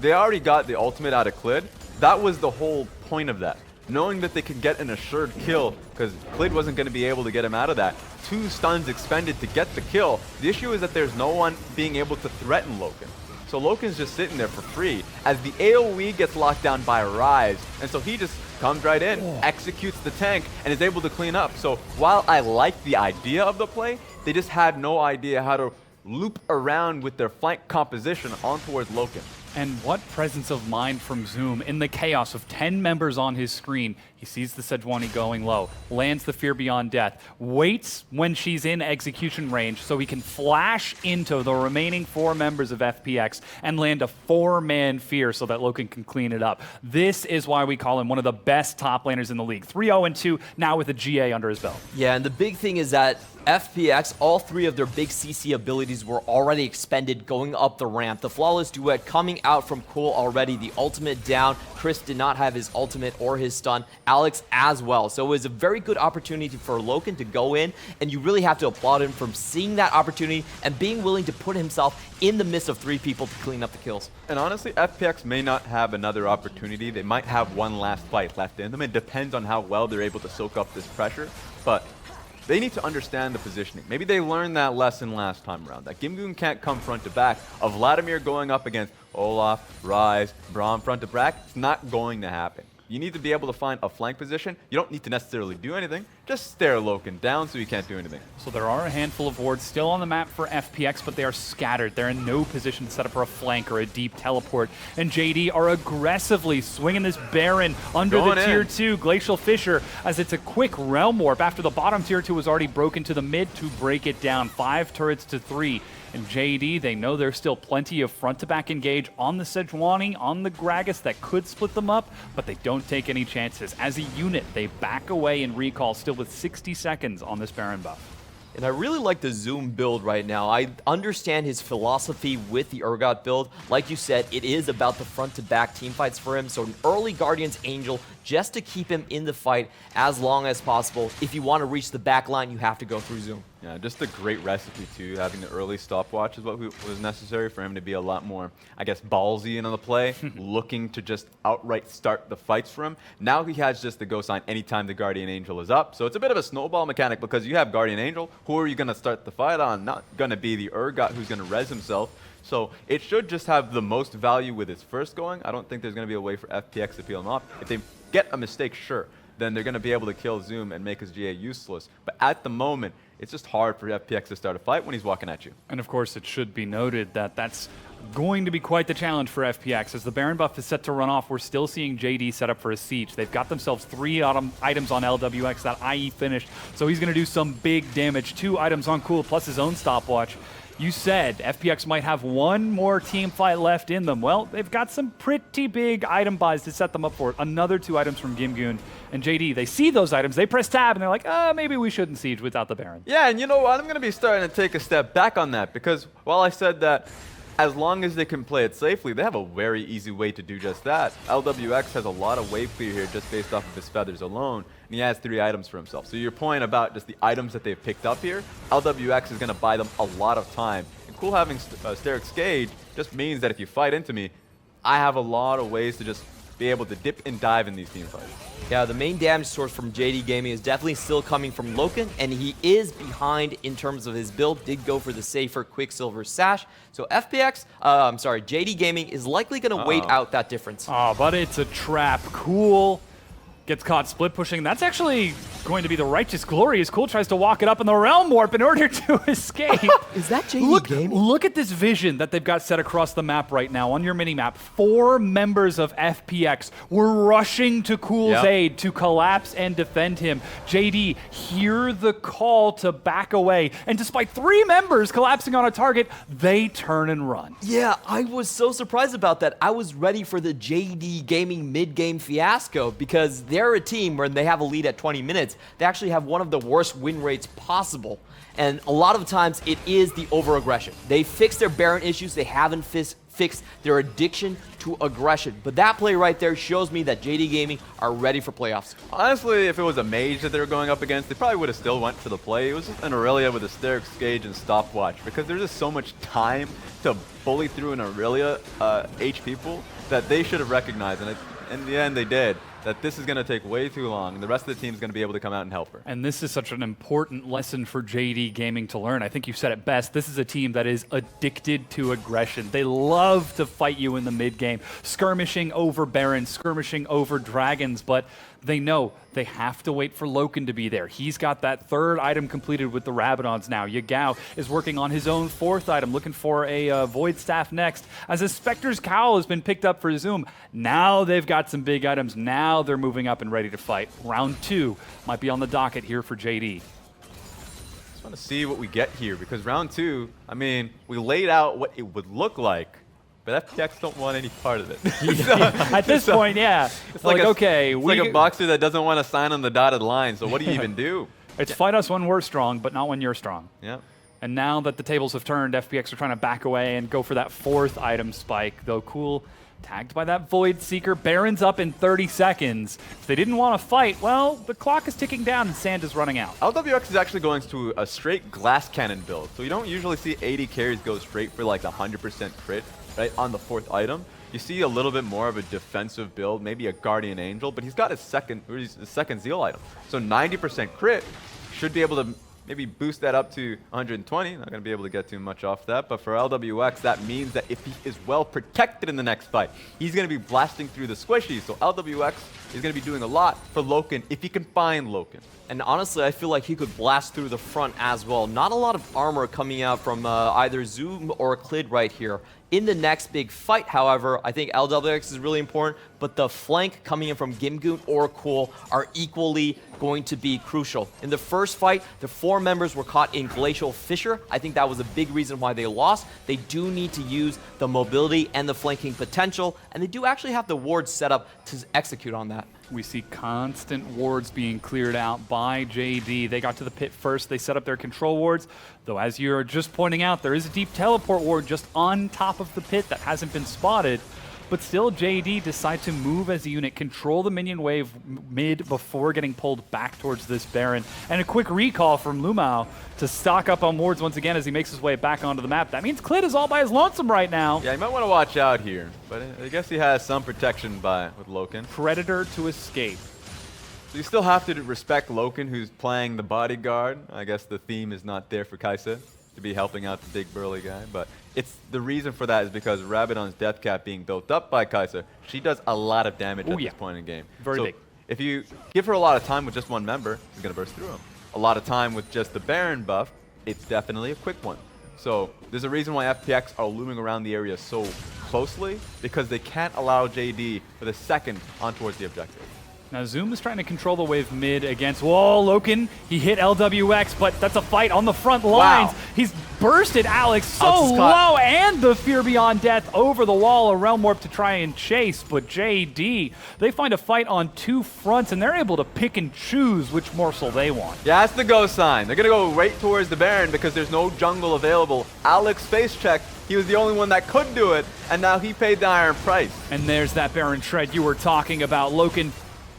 They already got the ultimate out of Clid. That was the whole point of that. Knowing that they could get an assured kill, because Clid wasn't going to be able to get him out of that. 2 stuns expended to get the kill. The issue is that there's no one being able to threaten Loken. So Loken's just sitting there for free as the AoE gets locked down by Ryze. And so he just comes right in, executes the tank, and is able to clean up. So while I like the idea of the play, they just had no idea how to loop around with their flank composition on towards Loken. And what presence of mind from Zoom in the chaos of 10 members on his screen. He sees the Sejuani going low, lands the Fear Beyond Death, waits when she's in execution range so he can flash into the remaining 4 members of FPX and land a 4-man Fear so that Loken can clean it up. This is why we call him one of the best top laners in the league. 3-0-2, now with a GA under his belt. Yeah, and the big thing is that FPX, all 3 of their big CC abilities were already expended going up the ramp. The Flawless Duet coming out from Cole already, the ultimate down. Chris did not have his ultimate or his stun. Alex as well. So it was a very good opportunity for Loken to go in, and you really have to applaud him for seeing that opportunity and being willing to put himself in the midst of 3 people to clean up the kills. And honestly, FPX may not have another opportunity. They might have one last fight left in them. It depends on how well they're able to soak up this pressure. But they need to understand the positioning. Maybe they learned that lesson last time around, that Gimgoon can't come front to back. Of Vladimir going up against Olaf, Rise, Braum front to back, it's not going to happen. You need to be able to find a flank position. You don't need to necessarily do anything. Just stare Loken down so he can't do anything. So there are a handful of wards still on the map for FPX, but they are scattered. They're in no position to set up for a flank or a deep teleport. And JD are aggressively swinging this Baron under the tier 2 Glacial Fissure, as it's a quick Realm Warp after the bottom tier 2 was already broken to the mid to break it down. 5 turrets to 3. And JD, they know there's still plenty of front-to-back engage on the Sejuani, on the Gragas that could split them up, but they don't take any chances. As a unit, they back away and recall, still with 60 seconds on this Baron buff. And I really like the Zoom build right now. I understand his philosophy with the Urgot build. Like you said, it is about the front-to-back team fights for him. So an early Guardian's Angel just to keep him in the fight as long as possible. If you want to reach the back line, you have to go through Zoom. Yeah, just a great recipe too. Having the early stopwatch is what was necessary for him to be a lot more, I guess, ballsy in the play, looking to just outright start the fights for him. Now he has just the go sign anytime the Guardian Angel is up. So it's a bit of a snowball mechanic because you have Guardian Angel. Who are you going to start the fight on? Not going to be the Urgot who's going to res himself. So it should just have the most value with its first going. I don't think there's going to be a way for FPX to peel him off. If they get a mistake, sure, then they're going to be able to kill Zoom and make his GA useless. But at the moment, it's just hard for FPX to start a fight when he's walking at you. And of course, it should be noted that that's going to be quite the challenge for FPX. As the Baron buff is set to run off, we're still seeing JD set up for a siege. They've got themselves 3 items on LWX, that IE finish, so he's going to do some big damage. 2 items on Cool, plus his own stopwatch. You said FPX might have one more team fight left in them. Well, they've got some pretty big item buys to set them up for it. Another 2 items from Gimgoon and JD. They see those items, they press tab, and they're like, maybe we shouldn't siege without the Baron. Yeah, and you know what? I'm going to be starting to take a step back on that because while I said that as long as they can play it safely, they have a very easy way to do just that. LWX has a lot of wave clear here just based off of his feathers alone, and he has 3 items for himself. So your point about just the items that they've picked up here, LWX is going to buy them a lot of time. And Cool having Sterix Gauge just means that if you fight into me, I have a lot of ways to just be able to dip and dive in these team fights. Yeah, the main damage source from JD Gaming is definitely still coming from Loken, and he is behind in terms of his build. Did go for the safer Quicksilver Sash. So JD Gaming is likely going to wait out that difference. Oh, but it's a trap. Cool gets caught split pushing. That's actually going to be the Righteous Glory as Cool tries to walk it up in the Realm Warp in order to escape. Is that JD Gaming? Look at this vision that they've got set across the map right now on your mini-map. 4 members of FPX were rushing to Cool's aid to collapse and defend him. JD hear the call to back away, and despite 3 members collapsing on a target, they turn and run. Yeah, I was so surprised about that. I was ready for the JD Gaming mid-game fiasco because they're a team where they have a lead at 20 minutes. They actually have one of the worst win rates possible. And a lot of times it is the over-aggression. They fixed their Baron issues. They haven't fixed their addiction to aggression. But that play right there shows me that JD Gaming are ready for playoffs. Honestly, if it was a mage that they were going up against, they probably would have still went for the play. It was just an Aurelia with a Sterix Gauge and stopwatch because there's just so much time to bully through an Aurelia HP pool that they should have recognized. And in the end, they did. That this is going to take way too long, and the rest of the team is going to be able to come out and help her. And this is such an important lesson for JD Gaming to learn. I think you said it best. This is a team that is addicted to aggression. They love to fight you in the mid-game, skirmishing over Barons, skirmishing over Dragons, but they know they have to wait for Loken to be there. He's got that 3rd item completed with the Rabadons now. Yagao is working on his own 4th item, looking for a Void Staff next. As a Spectre's Cowl has been picked up for Zoom, now they've got some big items. Now they're moving up and ready to fight. Round 2 might be on the docket here for JD. Just want to see what we get here because round 2, I mean, we laid out what it would look like, but FPX don't want any part of it. At this point, yeah. It's like a boxer that doesn't want to sign on the dotted line, so what do you even do? It's fight us when we're strong, but not when you're strong. Yeah. And now that the tables have turned, FPX are trying to back away and go for that 4th item spike, though Cool tagged by that Void Seeker. Baron's up in 30 seconds. If they didn't want to fight, well, the clock is ticking down and sand is running out. LWX is actually going to a straight glass cannon build, so you don't usually see 80 carries go straight for like 100% crit. Right, on the 4th item. You see a little bit more of a defensive build, maybe a Guardian Angel, but he's got his second Zeal item. So 90% crit should be able to maybe boost that up to 120. Not going to be able to get too much off that. But for LWX, that means that if he is well protected in the next fight, he's going to be blasting through the squishies. So LWX is going to be doing a lot for Loken if he can find Loken. And honestly, I feel like he could blast through the front as well. Not a lot of armor coming out from either Zoom or Clid right here. In the next big fight, however, I think LWX is really important, but the flank coming in from Gimgoon or Cool are equally going to be crucial. In the first fight, the 4 members were caught in Glacial Fissure. I think that was a big reason why they lost. They do need to use the mobility and the flanking potential, and they do actually have the wards set up to execute on that. We see constant wards being cleared out by JD. They got to the pit first. They set up their control wards. Though, as you're just pointing out, there is a deep teleport ward just on top of the pit that hasn't been spotted. But still, JD decide to move as a unit, control the minion wave mid before getting pulled back towards this Baron. And a quick recall from Lumao to stock up on wards once again as he makes his way back onto the map. That means Clid is all by his lonesome right now. Yeah, you might want to watch out here. But I guess he has some protection with Loken. Predator to escape. So you still have to respect Loken, who's playing the bodyguard. I guess the theme is not there for Kai'Sa to be helping out the big burly guy, but the reason for that is because Rabadon's death cap being built up by Kai'Sa, she does a lot of damage at this point in the game. Very big. If you give her a lot of time with just one member, she's going to burst through him. A lot of time with just the Baron buff, it's definitely a quick one. So there's a reason why FPX are looming around the area so closely, because they can't allow JD for the second on towards the objective. Now Zoom is trying to control the wave mid against, whoa, Loken, he hit LWX, but that's a fight on the front lines. Wow. He's bursted Alex so low, and the Fear Beyond Death over the wall, a Realm Warp to try and chase, but JD, they find a fight on 2 fronts, and they're able to pick and choose which morsel they want. Yeah, that's the go sign. They're going to go right towards the Baron because there's no jungle available. Alex face checked. He was the only one that could do it, and now he paid the iron price. And there's that Baron Shred you were talking about. Loken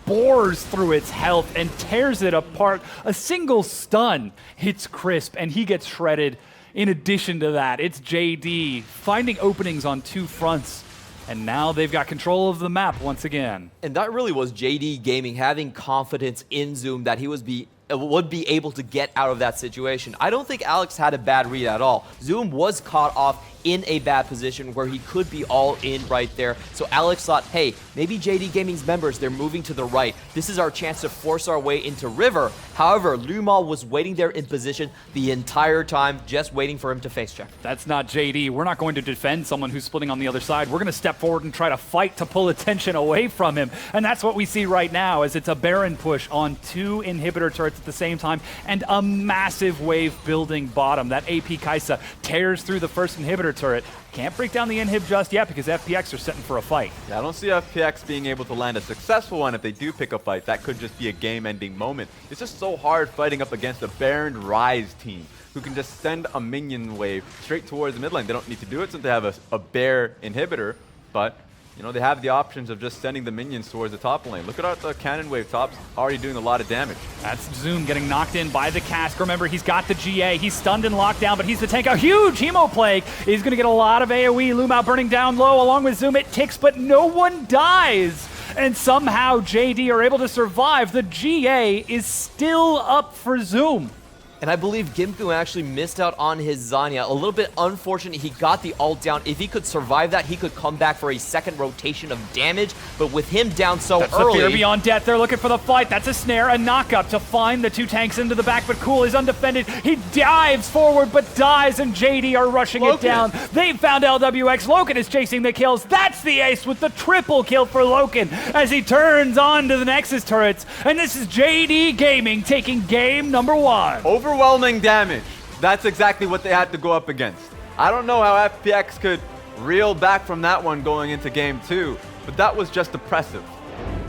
bores through its health and tears it apart. A single stun hits Crisp, and he gets shredded. In addition to that, it's JD finding openings on 2 fronts, and now they've got control of the map once again. And that really was JD Gaming having confidence in Zoom that he would be able to get out of that situation. I don't think Alex had a bad read at all. Zoom was caught off in a bad position where he could be all in right there. So Alex thought, hey, maybe JD Gaming's members, they're moving to the right. This is our chance to force our way into River. However, Lumao was waiting there in position the entire time, just waiting for him to face check. That's not JD. We're not going to defend someone who's splitting on the other side. We're going to step forward and try to fight to pull attention away from him. And that's what we see right now, as it's a Baron push on 2 inhibitor turrets at the same time, and a massive wave building bottom. That AP Kai'Sa tears through the first inhibitor turret. Can't break down the inhib just yet because FPX are setting for a fight. Yeah, I don't see FPX being able to land a successful one if they do pick a fight. That could just be a game-ending moment. It's just so hard fighting up against a Baron Rise team who can just send a minion wave straight towards the mid lane. They don't need to do it since they have a bear inhibitor, but you know, they have the options of just sending the minions towards the top lane. Look at the cannon wave tops already doing a lot of damage. That's Zoom getting knocked in by the cask. Remember, he's got the GA. He's stunned and locked down, but he's the tank. A huge Hemoplague. He's going to get a lot of AoE. Lumao burning down low along with Zoom. It ticks, but no one dies. And somehow JD are able to survive. The GA is still up for Zoom. And I believe Gimgoon actually missed out on his Zanya. A little bit unfortunate. He got the ult down. If he could survive that, he could come back for a second rotation of damage. But with him down so That's early... the Fear Beyond Death. They're looking for the fight. That's a snare, a knock-up to find the 2 tanks into the back. But Cool is undefended. He dives forward, but dies, and JD are rushing it down. They've found LWX. Loken is chasing the kills. That's the ace with the triple kill for Loken as he turns on to the Nexus turrets. And this is JD Gaming taking game number 1. Overwhelming damage. That's exactly what they had to go up against. I don't know how FPX could reel back from that one going into game 2, but that was just impressive.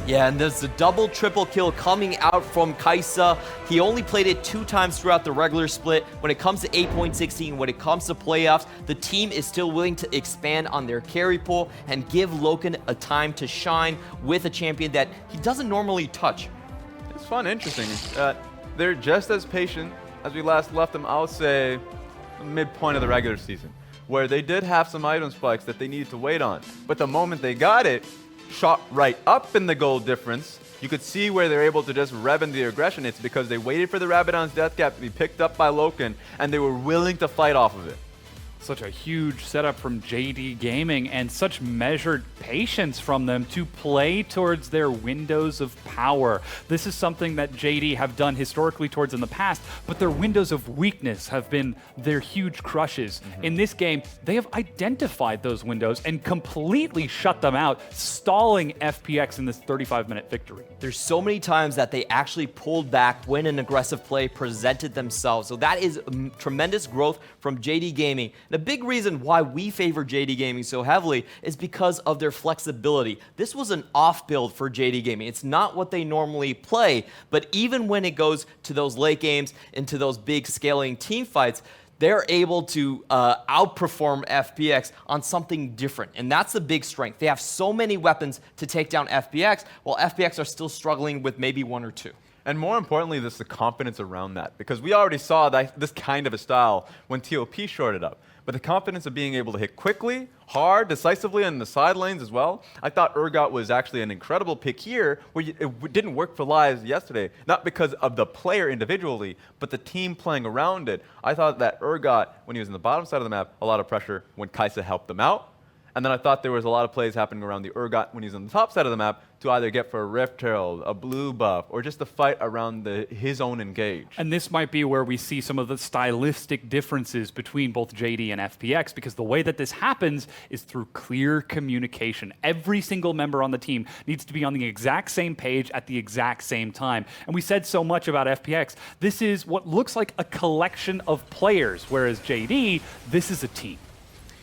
Yeah, and there's the double triple kill coming out from Kai'Sa. He only played it 2 times throughout the regular split. When it comes to 8.16, when it comes to playoffs, the team is still willing to expand on their carry pool and give Loken a time to shine with a champion that he doesn't normally touch. It's fun, interesting. They're just as patient as we last left them, I would say, midpoint of the regular season, where they did have some item spikes that they needed to wait on. But the moment they got it, shot right up in the goal difference. You could see where they're able to just rev in the aggression. It's because they waited for the Rabadon's death cap to be picked up by Loken, and they were willing to fight off of it. Such a huge setup from JD Gaming and such measured patience from them to play towards their windows of power. This is something that JD have done historically towards in the past, but their windows of weakness have been their huge crushes. In this game, they have identified those windows and completely shut them out, stalling FPX in this 35-minute victory. There's so many times that they actually pulled back when an aggressive play presented themselves. So that is tremendous growth from JD Gaming. The big reason why we favor JD Gaming so heavily is because of their flexibility. This was an off build for JD Gaming. It's not what they normally play, but even when it goes to those late games, into those big scaling team fights, they're able to outperform FPX on something different. And that's the big strength. They have so many weapons to take down FPX, while FPX are still struggling with maybe one or two. And more importantly, there's the confidence around that. Because we already saw this kind of a style when TOP shorted up. But the confidence of being able to hit quickly, hard, decisively in the side lanes as well. I thought Urgot was actually an incredible pick here, where it didn't work for Lies yesterday. Not because of the player individually, but the team playing around it. I thought that Urgot, when he was in the bottom side of the map, a lot of pressure when Kai'Sa helped them out. And then I thought there was a lot of plays happening around the Urgot when he's on the top side of the map to either get for a Rift Herald, a blue buff, or just a fight around his own engage. And this might be where we see some of the stylistic differences between both JD and FPX, because the way that this happens is through clear communication. Every single member on the team needs to be on the exact same page at the exact same time. And we said so much about FPX. This is what looks like a collection of players, whereas JD, this is a team.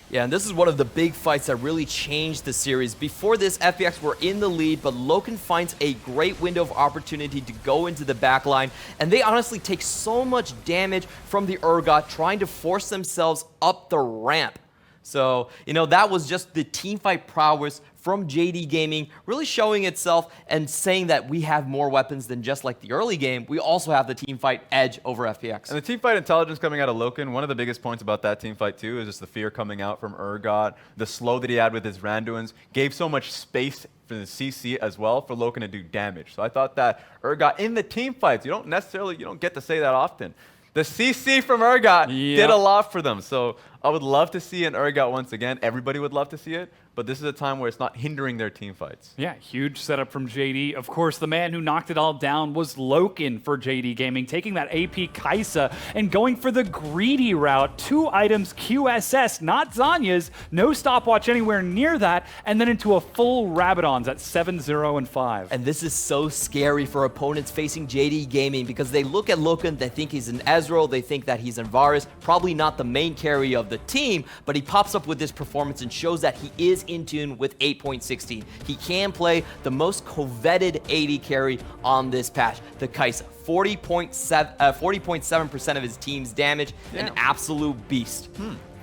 Yeah, and this is one of the big fights that really changed the series. Before this, FPX were in the lead, but Loken finds a great window of opportunity to go into the backline, and they honestly take so much damage from the Urgot trying to force themselves up the ramp. So, that was just the teamfight prowess from JD Gaming really showing itself and saying that we have more weapons than just like the early game. We also have the teamfight edge over FPX. And the teamfight intelligence coming out of Loken, one of the biggest points about that teamfight too is just the fear coming out from Urgot. The slow that he had with his Randuins gave so much space for the CC as well for Loken to do damage. So I thought that Urgot in the teamfights, you don't get to say that often. The CC from Urgot did a lot for them. So I would love to see an Urgot once again. Everybody would love to see it. But this is a time where it's not hindering their team fights. Yeah, huge setup from JD. Of course, the man who knocked it all down was Loken for JD Gaming, taking that AP Kai'Sa and going for the greedy route. 2 items QSS, not Zhonya's. No stopwatch anywhere near that. And then into a full Rabadon's at 7-0 and 5. And this is so scary for opponents facing JD Gaming because they look at Loken, they think he's an Ezreal, they think that he's an Varus, probably not the main carry of the team, but he pops up with this performance and shows that he is in tune with 8.16. He can play the most coveted AD carry on this patch, the Kai'Sa. 40.7% of his team's damage, an absolute beast.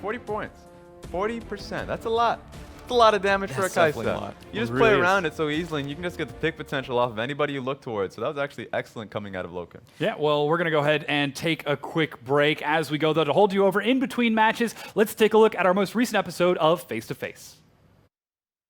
40 points. 40%. That's a lot. That's a lot of damage for a Kai'Sa. You just play around it so easily, and you can just get the pick potential off of anybody you look towards. So that was actually excellent coming out of Loken. Yeah, well, we're going to go ahead and take a quick break. As we go, though, to hold you over in between matches, let's take a look at our most recent episode of Face to Face.